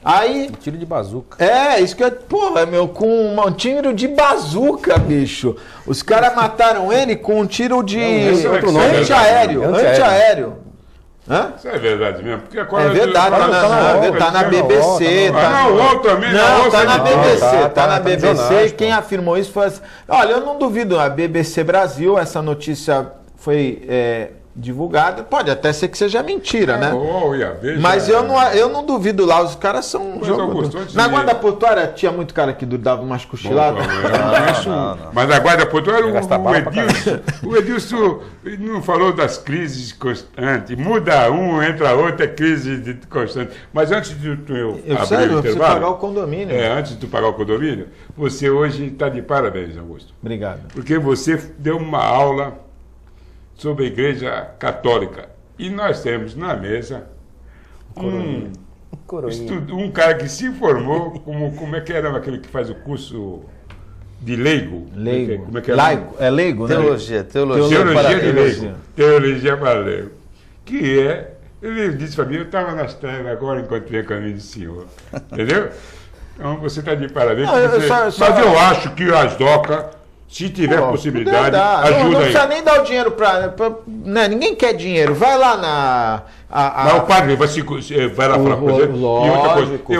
Aí... Um tiro de bazuca. Isso que com um tiro de bazuca, bicho. Os caras mataram ele com um tiro de antiaéreo. Hã? Isso é verdade mesmo? Porque agora é verdade, tá na BBC. Tá na BBC. Tá na BBC. Quem afirmou isso foi assim. Olha, eu não duvido. A BBC Brasil, essa notícia foi divulgada. Pode até ser que seja mentira, né? Mas eu não duvido lá. Os caras são... Na guarda portuária tinha muito cara que dava umas cochiladas. Mas na guarda portuária o Edilson não falou das crises constantes. Muda um, entra outro, é crise constante. Mas antes de tu abrir o intervalo... pagar o condomínio. Antes de tu pagar o condomínio, você hoje está de parabéns, Augusto. Obrigado. Porque você deu uma aula sobre a Igreja Católica. E nós temos na mesa um cara que se formou, como é que era aquele que faz o curso de leigo? Leigo. Como é que é? Laico. É leigo, né? Teologia de leigo. Teologia para leigo. Ele disse para mim, eu estava nas trevas, agora encontrei o caminho do Senhor. Entendeu? Então você está de parabéns. Mas eu acho que as docas, se tiver possibilidade, ajuda não precisa nem dar o dinheiro para... Né? Ninguém quer dinheiro. Vai lá na... Mas o padre vai lá falar com você. E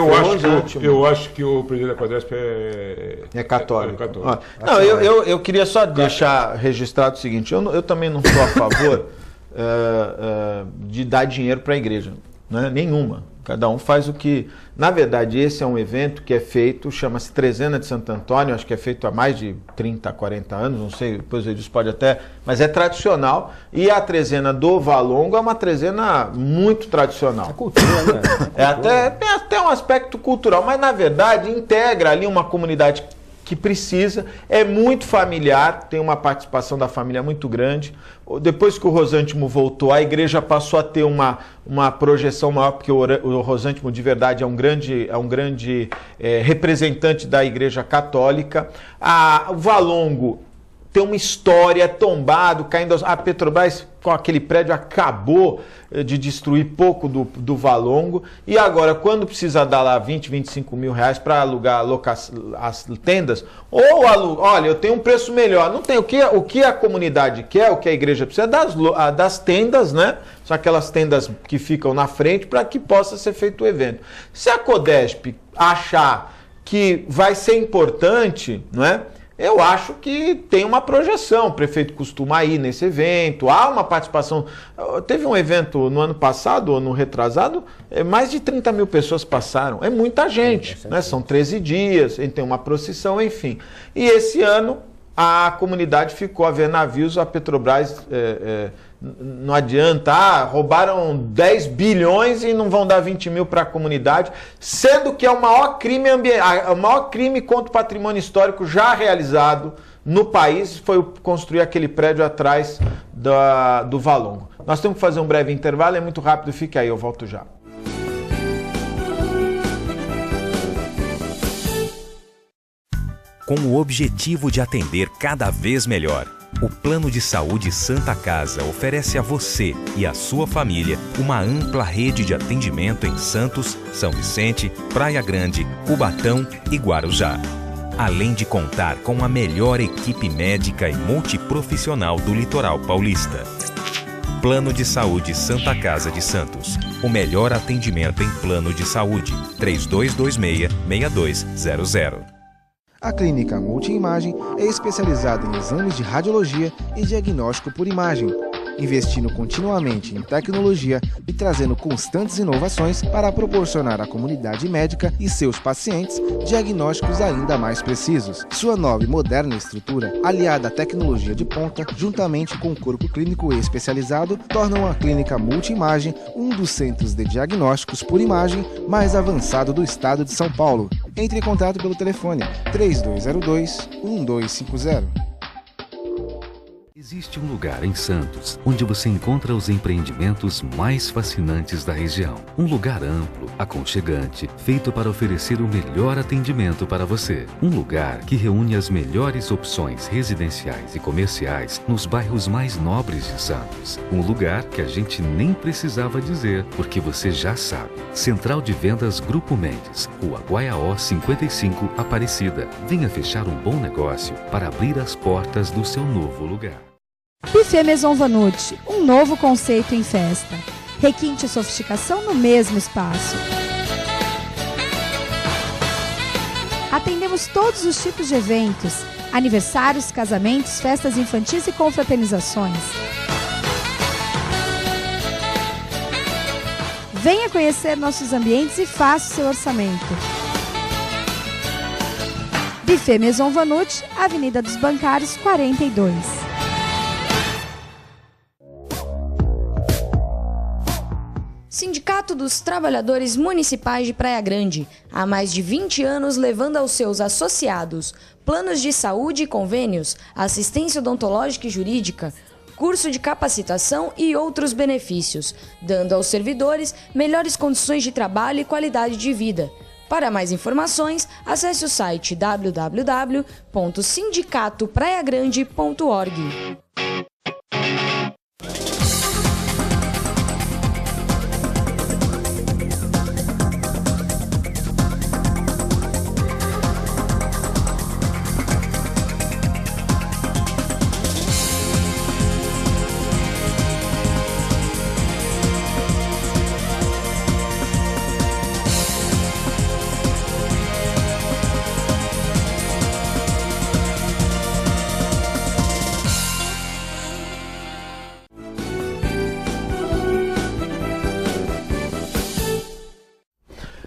outra coisa, eu acho que o presidente da Codesp é católico. Eu queria só deixar registrado o seguinte. Eu também não sou a favor de dar dinheiro para a igreja. Né? Nenhuma. Cada um faz o que... Na verdade, esse é um evento que é feito, chama-se Trezena de Santo Antônio, acho que é feito há mais de 30, 40 anos, não sei, depois eles podem até... Mas é tradicional, e a Trezena do Valongo é uma trezena muito tradicional. É cultura, né? Tem até um aspecto cultural, mas na verdade integra ali uma comunidade que precisa, é muito familiar, tem uma participação da família muito grande. Depois que o Rosântimo voltou, a igreja passou a ter uma projeção maior, porque o Rosântimo de verdade é um grande representante da igreja católica. O Valongo tem uma história, tombado, caindo... A Petrobras, com aquele prédio, acabou de destruir pouco do Valongo. E agora, quando precisa dar lá 20, 25 mil reais para alugar as tendas, olha, eu tenho um preço melhor. Não tem o que a comunidade quer, o que a igreja precisa, das tendas, né? São aquelas tendas que ficam na frente para que possa ser feito o evento. Se a Codesp achar que vai ser importante, não é? Eu acho que tem uma projeção, o prefeito costuma ir nesse evento, há uma participação. Teve um evento no ano passado, ou no retrasado, mais de 30 mil pessoas passaram. É muita gente, né? São 13 dias, tem uma procissão, enfim. E esse ano a comunidade ficou a ver navios, a Petrobras... não adianta, roubaram 10 bilhões e não vão dar 20 mil para a comunidade, sendo que é o maior crime contra o patrimônio histórico já realizado no país, foi construir aquele prédio atrás do Valongo. Nós temos que fazer um breve intervalo, é muito rápido, fique aí, eu volto já. Com o objetivo de atender cada vez melhor, o Plano de Saúde Santa Casa oferece a você e a sua família uma ampla rede de atendimento em Santos, São Vicente, Praia Grande, Cubatão e Guarujá. Além de contar com a melhor equipe médica e multiprofissional do litoral paulista. Plano de Saúde Santa Casa de Santos. O melhor atendimento em plano de saúde. 3226-6200. A Clínica Multiimagem é especializada em exames de radiologia e diagnóstico por imagem, investindo continuamente em tecnologia e trazendo constantes inovações para proporcionar à comunidade médica e seus pacientes diagnósticos ainda mais precisos. Sua nova e moderna estrutura, aliada à tecnologia de ponta, juntamente com o corpo clínico especializado, tornam a clínica Multimagem um dos centros de diagnósticos por imagem mais avançado do estado de São Paulo. Entre em contato pelo telefone 3202-1250. Existe um lugar em Santos onde você encontra os empreendimentos mais fascinantes da região. Um lugar amplo, aconchegante, feito para oferecer o melhor atendimento para você. Um lugar que reúne as melhores opções residenciais e comerciais nos bairros mais nobres de Santos. Um lugar que a gente nem precisava dizer, porque você já sabe. Central de Vendas Grupo Mendes, Rua Guaiaó 55, Aparecida. Venha fechar um bom negócio para abrir as portas do seu novo lugar. Buffet Maison Vanut, um novo conceito em festa. Requinte e sofisticação no mesmo espaço. Atendemos todos os tipos de eventos, aniversários, casamentos, festas infantis e confraternizações. Venha conhecer nossos ambientes e faça o seu orçamento. Buffet Maison Vanut, Avenida dos Bancários, 42. Sindicato dos Trabalhadores Municipais de Praia Grande, há mais de 20 anos levando aos seus associados planos de saúde e convênios, assistência odontológica e jurídica, curso de capacitação e outros benefícios, dando aos servidores melhores condições de trabalho e qualidade de vida. Para mais informações, acesse o site www.sindicatopraiagrande.org.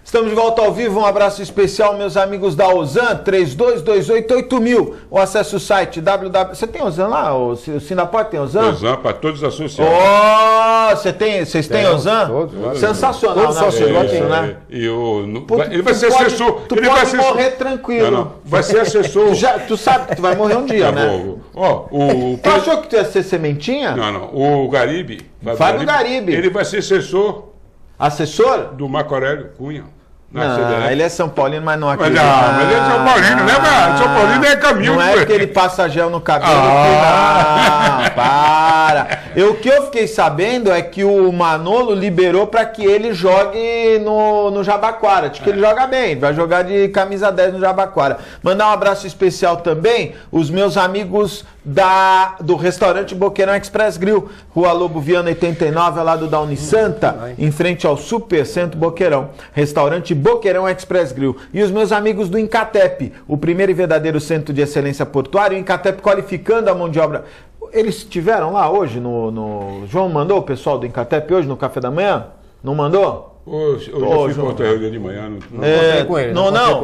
Estamos de volta ao vivo, um abraço especial, meus amigos da Ozan, 32288000, ou acesse o site www... Você tem Ozan lá? O Sinaport tem Ozan? Ozan para todos os associados. Vocês têm Ozan? Sensacional, né? Ele vai ser assessor. Tu pode morrer tranquilo. Não, vai ser assessor. Tu sabe que tu vai morrer um dia, né? Tu achou que tu ia ser sementinha? Não. O Garibe. Vai no Garibe. Ele vai ser assessor. Assessor? Do Marco Aurélio Cunha. Não, ele é São Paulino, mas não acredita. Mas ele é São Paulino, né? São Paulino é caminho. Não é porque ele passa gel no cabelo. Não, para. O que eu fiquei sabendo é que o Manolo liberou para que ele jogue no Jabaquara. Diz que ele joga bem, vai jogar de camisa 10 no Jabaquara. Mandar um abraço especial também, os meus amigos do restaurante Boqueirão Express Grill, Rua Lobo Viana 89, ao lado da Unisanta, em frente ao Super Centro Boqueirão. Restaurante Boqueirão Express Grill. E os meus amigos do Incatep, o primeiro e verdadeiro centro de excelência portuária, o Incatep qualificando a mão de obra. Eles estiveram lá hoje João mandou o pessoal do Incatep hoje no café da manhã? Não mandou? Hoje eu fui em Porto Alegre de manhã. Não encontrei com ele.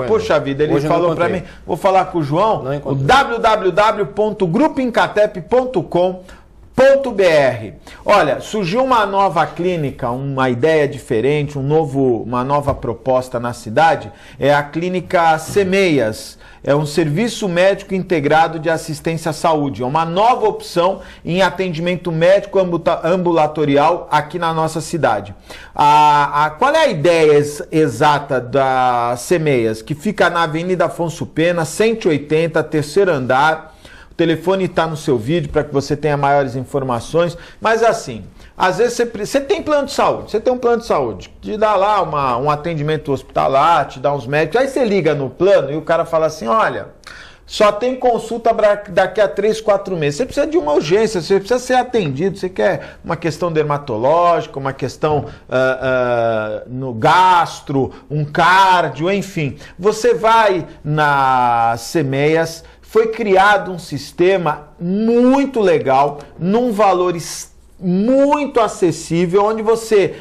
Puxa vida, ele falou para mim. Vou falar com o João. O www.grupoincatep.com.br. Olha, surgiu uma nova clínica, uma ideia diferente, uma nova proposta na cidade. É a clínica Semeias. É um serviço médico integrado de assistência à saúde. É uma nova opção em atendimento médico ambulatorial aqui na nossa cidade. Qual é a ideia exata da Semeias? Que fica na Avenida Afonso Pena, 180, terceiro andar. O telefone está no seu vídeo para que você tenha maiores informações. Mas assim, às vezes você tem plano de saúde, você tem um plano de saúde, te dá lá um atendimento hospitalar, te dá uns médicos, aí você liga no plano e o cara fala assim, olha, só tem consulta daqui a 3, 4 meses. Você precisa de uma urgência, você precisa ser atendido, você quer uma questão dermatológica, uma questão no gastro, um cardio, enfim. Você vai na Semeias. Foi criado um sistema muito legal, num valor muito acessível, onde você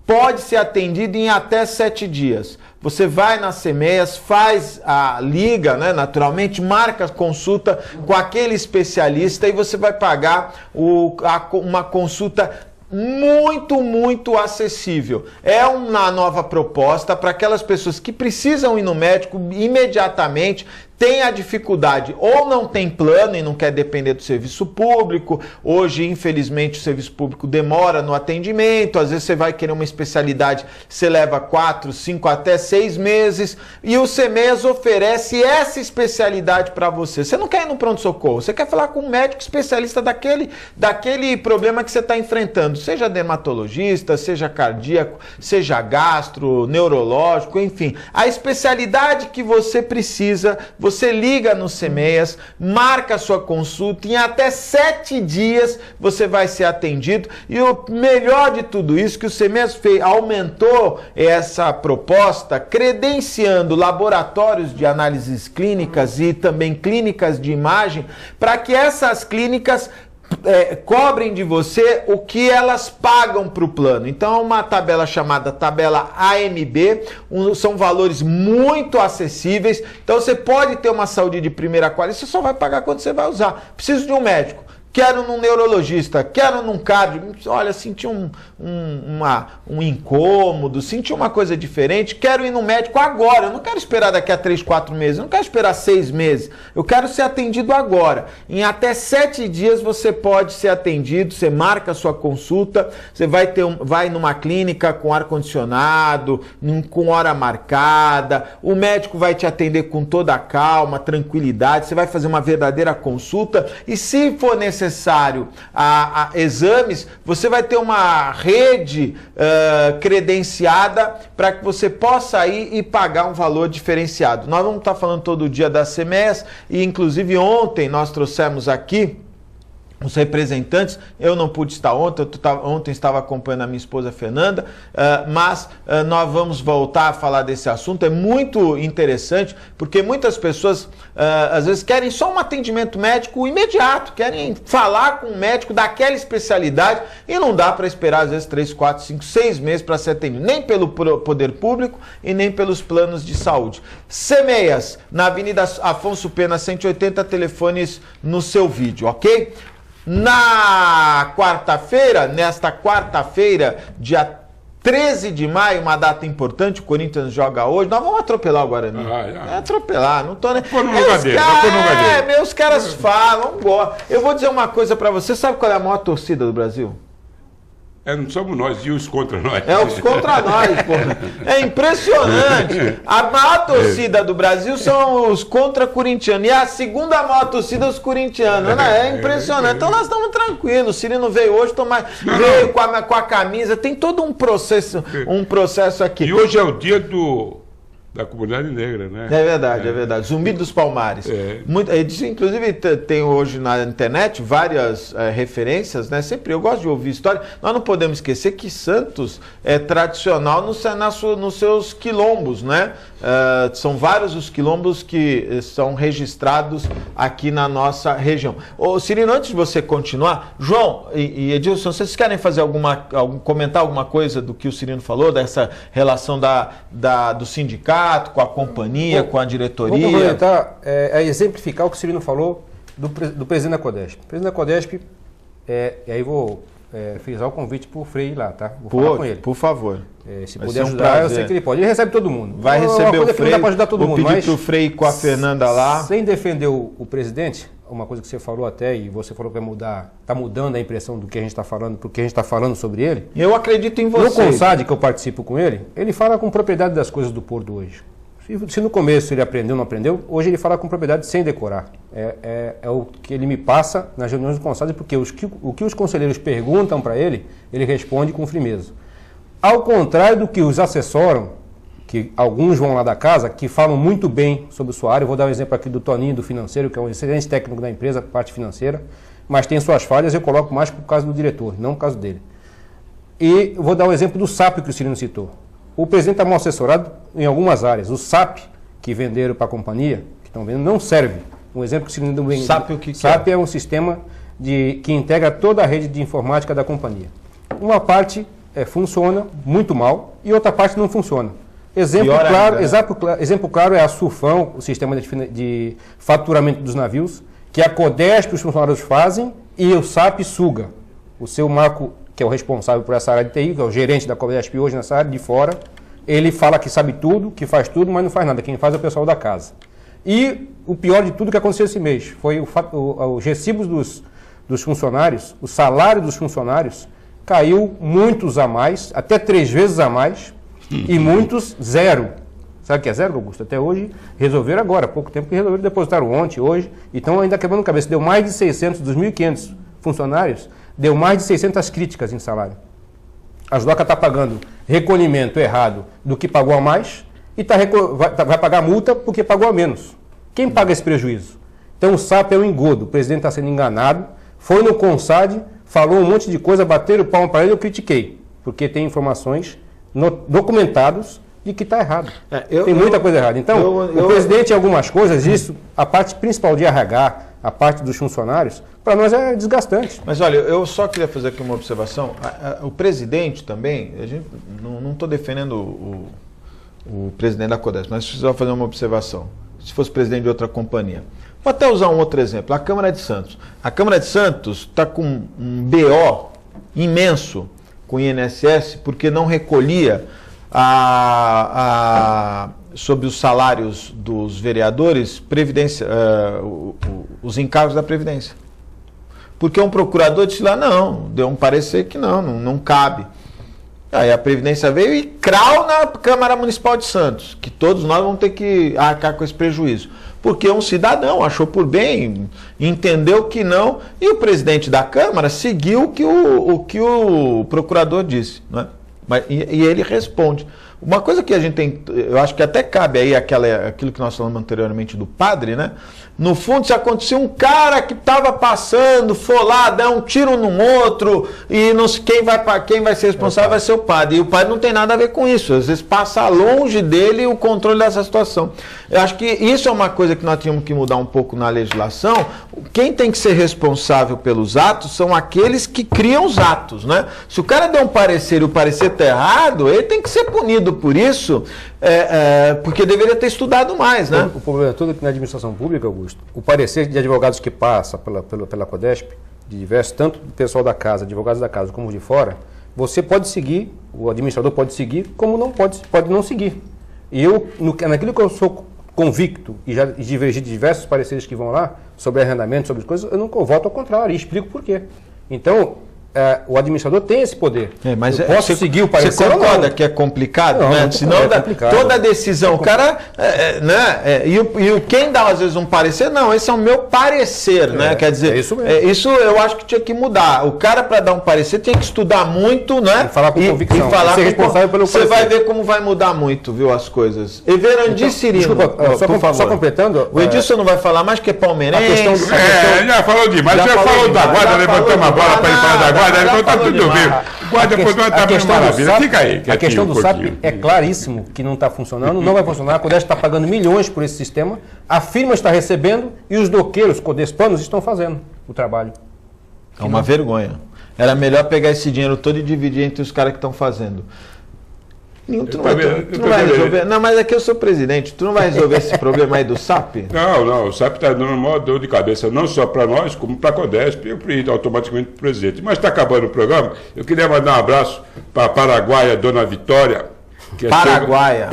pode ser atendido em até 7 dias. Você vai nas CEMEAS, faz a liga, né, naturalmente, marca a consulta com aquele especialista e você vai pagar uma consulta muito acessível. É uma nova proposta para aquelas pessoas que precisam ir no médico imediatamente, tem a dificuldade ou não tem plano e não quer depender do serviço público. Hoje, infelizmente, o serviço público demora no atendimento. Às vezes você vai querer uma especialidade, você leva 4, 5 até 6 meses e o CEMEAS oferece essa especialidade para você. Você não quer ir no pronto-socorro, você quer falar com um médico especialista daquele problema que você está enfrentando, seja dermatologista, seja cardíaco, seja gastro, neurológico, enfim. A especialidade que você precisa, você liga no CEMEAS, marca a sua consulta, em até 7 dias você vai ser atendido. E o melhor de tudo isso, que o CEMEAS aumentou essa proposta, credenciando laboratórios de análises clínicas e também clínicas de imagem, para que essas clínicas cobrem de você o que elas pagam para o plano. Então é uma tabela chamada tabela AMB, são valores muito acessíveis. Então você pode ter uma saúde de primeira qualidade, você só vai pagar quando você vai usar. Preciso de um médico, quero num neurologista, quero num cardio, olha, senti um incômodo, senti uma coisa diferente, quero ir no médico agora, eu não quero esperar daqui a 3, 4 meses, eu não quero esperar 6 meses, eu quero ser atendido agora. Em até 7 dias você pode ser atendido, você marca a sua consulta, você vai numa clínica com ar-condicionado, com hora marcada, o médico vai te atender com toda a calma, tranquilidade, você vai fazer uma verdadeira consulta e, se for necessário a exames, você vai ter uma rede credenciada para que você possa ir e pagar um valor diferenciado. Nós vamos estar falando todo dia da CEMEAS e, inclusive, ontem nós trouxemos aqui os representantes. Eu não pude estar ontem, ontem estava acompanhando a minha esposa Fernanda, mas nós vamos voltar a falar desse assunto. É muito interessante, porque muitas pessoas às vezes querem só um atendimento médico imediato, querem falar com um médico daquela especialidade e não dá para esperar às vezes 3, 4, 5, 6 meses para ser atendido, nem pelo poder público e nem pelos planos de saúde. CEMEAS, na Avenida Afonso Pena 180, telefones no seu vídeo, ok? Nesta quarta-feira, dia 13 de maio, uma data importante, o Corinthians joga hoje. Nós vamos atropelar o Guarani. Atropelar, não tô nem... Meus caras falam, eu vou dizer uma coisa pra você, sabe qual é a maior torcida do Brasil? Não somos nós, e os contra nós. Os contra nós, pô. É impressionante. A maior torcida do Brasil são os contra-corintianos. E a segunda maior torcida é os corintianos. É impressionante. Então nós estamos tranquilos. O Cirino veio hoje, veio com a camisa. Tem todo um processo aqui. E hoje é o dia da comunidade negra, né? É verdade. Zumbi dos Palmares. Inclusive, tem hoje na internet várias referências, né? Sempre eu gosto de ouvir história. Nós não podemos esquecer que Santos é tradicional nos seus quilombos, né? São vários os quilombos que são registrados aqui na nossa região. Ô, Cirino, antes de você continuar, João e Edilson, vocês querem fazer comentar alguma coisa do que o Cirino falou, dessa relação do sindicato com a companhia, com a diretoria? Vou aproveitar exemplificar o que o Cirino falou do presidente da CODESP. O presidente da CODESP, e aí vou frisar o convite para o Frei ir lá, tá? Vou falar com ele. Por favor. Se puder ajudar, eu sei que ele pode. Ele recebe todo mundo. Vai receber o Frei. Não dá para ajudar todo mundo, pedir para o Frei ir com a Fernanda lá. Sem defender o presidente, uma coisa que você falou até, e você falou que vai mudar, está mudando a impressão do que a gente está falando, porque a gente está falando sobre ele. Eu acredito em você. No CONSAD, que eu participo com ele fala com propriedade das coisas do Porto hoje. Se no começo ele aprendeu, não aprendeu, hoje ele fala com propriedade sem decorar. É o que ele me passa nas reuniões do CONSAD, porque o que os conselheiros perguntam para ele responde com firmeza. Ao contrário do que os assessoram, que alguns vão lá da casa, que falam muito bem sobre sua área. Eu vou dar um exemplo aqui do Toninho, do financeiro, que é um excelente técnico da empresa, parte financeira, mas tem suas falhas, eu coloco mais por causa do diretor, não por causa dele. E vou dar um exemplo do SAP que o Cirino citou. O presidente está mal assessorado em algumas áreas. O SAP, que venderam para a companhia, que estão vendendo, não serve. Um exemplo que o Cirino deu bem. SAP o que SAP é um sistema que integra toda a rede de informática da companhia. Uma parte funciona muito mal e outra parte não funciona. Exemplo claro é a Sulfão, o sistema de faturamento dos navios, que a Codesp os funcionários fazem e o SAP suga. O seu Marco, que é o responsável por essa área de TI, que é o gerente da Codesp hoje nessa área de fora, ele fala que sabe tudo, que faz tudo, mas não faz nada. Quem faz é o pessoal da casa. E o pior de tudo que aconteceu esse mês foi os recibos dos funcionários, o salário dos funcionários caiu muitos a mais, até 3 vezes a mais, e muitos zero. Sabe o que é zero, Augusto? Até hoje resolveram agora, há pouco tempo que resolveram, depositaram ontem, hoje, então ainda quebrando cabeça. Deu mais de 600, dos 1.500 funcionários, deu mais de 600 críticas em salário. A DOCA está pagando recolhimento errado do que pagou a mais e vai pagar multa porque pagou a menos. Quem paga esse prejuízo? Então o SAP é um engodo, o presidente está sendo enganado, foi no CONSAD, falou um monte de coisa, bateram o palmo para ele, eu critiquei, porque tem informações documentadas de que está errado. Tem muita coisa errada. Então, o presidente, em algumas coisas, isso, a parte principal de RH, a parte dos funcionários, para nós é desgastante. Mas olha, eu só queria fazer aqui uma observação. O presidente também, não estou defendendo o presidente da Codesp, mas preciso fazer uma observação. Se fosse presidente de outra companhia. Vou até usar um outro exemplo, a Câmara de Santos. A Câmara de Santos está com um BO imenso com o INSS, porque não recolhia sobre os salários dos vereadores os encargos da Previdência. Porque um procurador disse lá, não, deu um parecer que não cabe. Aí a Previdência veio e crau na Câmara Municipal de Santos, que todos nós vamos ter que arcar com esse prejuízo. Porque um cidadão achou por bem, entendeu que não, e o presidente da Câmara seguiu o que o procurador disse, né? E ele responde. Uma coisa que a gente tem, eu acho que até cabe aí aquilo que nós falamos anteriormente do padre, né? No fundo, se acontecer um cara que estava passando, for lá, dar um tiro num outro, e não sei, quem vai ser responsável vai ser o padre. E o padre não tem nada a ver com isso. Às vezes passa longe dele o controle dessa situação. Eu acho que isso é uma coisa que nós tínhamos que mudar um pouco na legislação. Quem tem que ser responsável pelos atos são aqueles que criam os atos, né? Se o cara der um parecer e o parecer está errado, ele tem que ser punido por isso, porque deveria ter estudado mais, né? O problema é todo que na administração pública, Augusto, o parecer de advogados que passa pela Codesp, de diversos, tanto do pessoal da casa, advogados da casa, como de fora, você pode seguir, o administrador pode seguir, como não pode não seguir. E eu, naquilo que eu sou convicto, e já divergi de diversos pareceres que vão lá, sobre arrendamento, sobre as coisas, eu voto ao contrário, e explico por quê. Então, o administrador tem esse poder. Mas eu posso seguir o parecer. Você concorda que é complicado? Não, né? Senão complicado. Toda decisão, o cara. E quem dá às vezes um parecer, não, esse é o meu parecer, né? Quer dizer, isso mesmo. Isso eu acho que tinha que mudar. O cara, para dar um parecer, tinha que estudar muito, né? E falar com convicção. E falar ser responsável pelo Você vai ver como vai mudar muito, viu, as coisas. Everandi Cirino, desculpa, só completando. O Edilson não vai falar mais que é palmeirense. Já falou demais. Já falou da guarda, levantou uma bola para ele falar da guarda, ele tá tudo bem. Guarda fica aí. A questão do SAP é claríssimo que não está funcionando, não vai funcionar. A Codesp está pagando milhões por esse sistema, a firma está recebendo e os doqueiros, codespanos, estão fazendo o trabalho. É uma vergonha. Era melhor pegar esse dinheiro todo e dividir entre os caras que estão fazendo. Tu não vai resolver. Não, mas aqui eu sou presidente. Tu não vai resolver esse problema aí do SAP? Não. O SAP está dando uma dor de cabeça, não só para nós, como para a Codesp e automaticamente para o presidente. Mas está acabando o programa. Eu queria mandar um abraço para a paraguaia Dona Vitória. Paraguaia,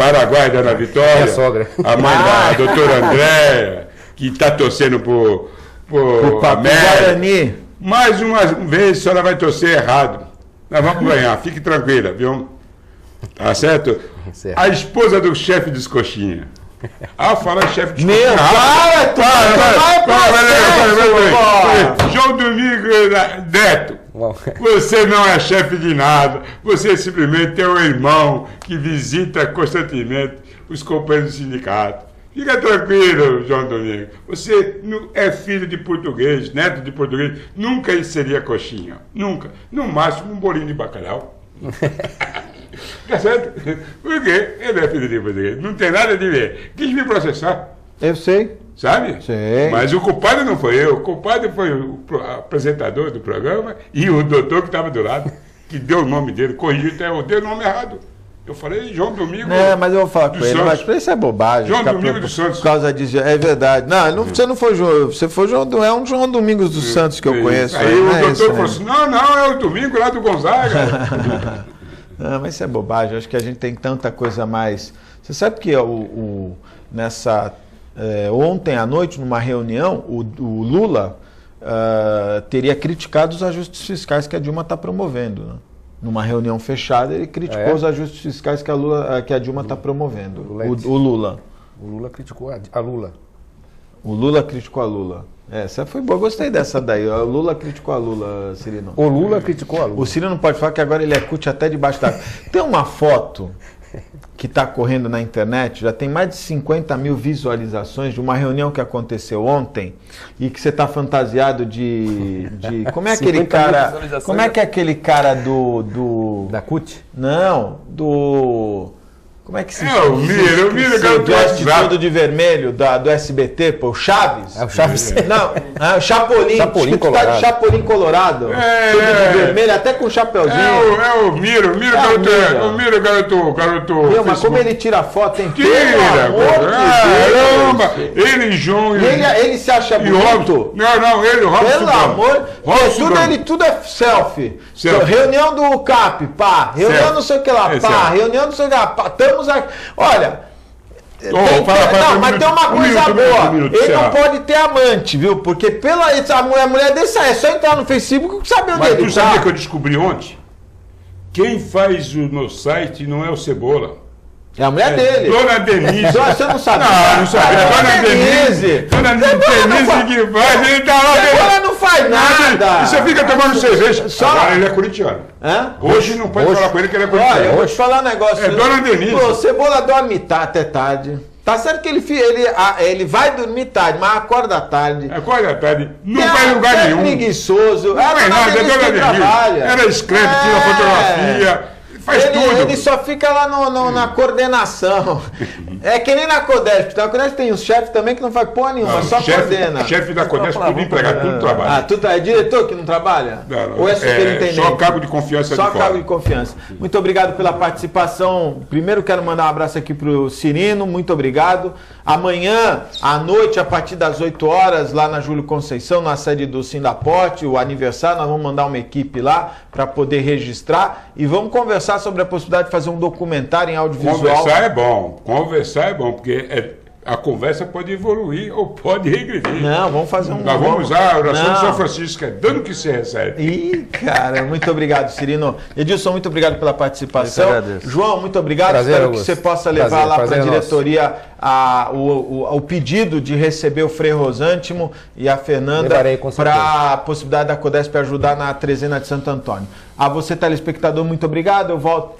Dona Vitória. Sogra. A mãe da doutora Andréia, que está torcendo por Guarani. Mais uma vez a senhora vai torcer errado. Nós vamos ganhar, fique tranquila, viu? Tá certo? A esposa do chefe dos coxinha. Fala chefe de coxinha. João Domingos Neto. Você não é chefe de nada. Você simplesmente é um irmão que visita constantemente os companheiros do sindicato. Fica tranquilo, João Domingos. Você é filho de português, neto de português. Nunca seria coxinha. Nunca. No máximo um bolinho de bacalhau. Tá certo? Por quê? Ele é filho de português. Não tem nada de ver. Quis me processar. Eu sei. Sabe? Sei. Mas o culpado não foi eu. O culpado foi o apresentador do programa e o doutor que estava do lado, que deu o nome dele, corrigiu até eu dei o nome errado. Eu falei João Domingo. Mas eu vou falar com ele, Santos. mas pra isso é bobagem. João Domingos dos Santos. Por causa disso. É verdade. Não, você não foi João. Você foi é um João Domingos dos Santos que eu conheço. Aí o doutor falou assim: não, é o Domingo lá do Gonzaga. Não, mas isso é bobagem. Eu acho que a gente tem tanta coisa mais. Você sabe que ontem à noite, numa reunião, o Lula teria criticado os ajustes fiscais que a Dilma está promovendo, né? Numa reunião fechada, ele criticou os ajustes fiscais que a Dilma está promovendo. O Lula. O Lula criticou a Lula. O Lula criticou a Lula. Essa foi boa, gostei dessa daí. O Lula criticou a Lula, Cirino. O Lula criticou a Lula. O Cirino pode falar que agora ele é cut até debaixo d'água. Tem uma foto que está correndo na internet, já tem mais de 50 mil visualizações de uma reunião que aconteceu ontem e que você está fantasiado de como é aquele cara? Como é que é aquele cara da CUT? Não, como é que se chama? O Miro, que veste tudo de vermelho do SBT, pô, o Chaves? É o Chaves. Não, o Chapolin. Chapolin Colorado. Tá de Chapolin Colorado. Tudo de vermelho, até com chapeuzinho. É o Miro, garoto. Meu, mas como ele tira foto, hein? Tira, caramba! Ele e João. Ele se acha bonito? Não, ele, Robson. Pelo amor. Tudo é selfie. Reunião do CAP, pá. Reunião não sei o que lá, pá. Reunião não sei o que lá, pá. Estamos aqui. Olha. Mas tem uma coisa boa. Ele não pode ter amante, viu? Porque a mulher desse é só entrar no Facebook e saber onde ele tá. Mas tu sabia que eu descobri ontem? Quem faz o meu site não é o Cebola. É a mulher dele. Dona Denise. Você não sabe. Não sabia. Dona Denise. Dona Denise que faz. Ele tá lá. Cebola não faz nada. E você fica tomando cerveja. Agora ele é corintiano. Hoje não pode falar com ele que ele é corintiano. Olha, eu vou te falar um negócio. É Dona Denise. Pô, Cebola dorme até tarde. Tá certo que ele vai dormir tarde, mas acorda tarde. Acorda tarde. Não vai em lugar nenhum. É preguiçoso. Não faz nada. É Dona Denise. Ela escreve, tira fotografia. Faz tudo. Ele só fica lá na coordenação. É que nem na Codesp. Na Codesp tem uns chefes também que não faz porra nenhuma, só coordena. O chefe da Codesp, tudo empregado, tudo trabalha. É diretor que não trabalha? Não. Ou é superintendente? Só cargo de confiança. Só cargo de confiança. Muito obrigado pela participação. Primeiro quero mandar um abraço aqui pro Cirino, muito obrigado. Amanhã, à noite, a partir das 8 horas, lá na Júlio Conceição, na sede do Sindaporte, o aniversário, nós vamos mandar uma equipe lá para poder registrar e vamos conversar sobre a possibilidade de fazer um documentário em audiovisual. Conversar é bom, porque a conversa pode evoluir ou pode regredir. Não, vamos fazer um... Nós vamos usar a oração de São Francisco, dando que se recebe. Ih, cara, muito obrigado, Cirino. Edilson, muito obrigado pela participação. João, muito obrigado. Prazer, espero que você possa levar lá para a diretoria o pedido de receber o Frei Rosântimo e a Fernanda para a possibilidade da Codesp ajudar na trezena de Santo Antônio. A você, telespectador, muito obrigado. Eu volto...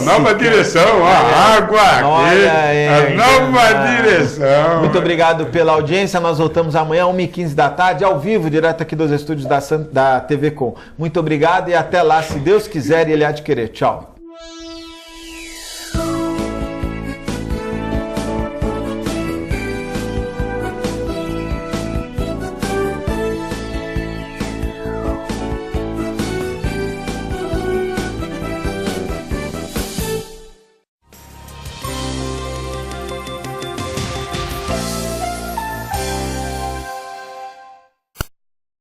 Nova direção, a água aqui, nova direção. Muito obrigado pela audiência, nós voltamos amanhã, 1h15 da tarde, ao vivo, direto aqui dos estúdios da TV Com. Muito obrigado e até lá, se Deus quiser e Ele há de querer. Tchau.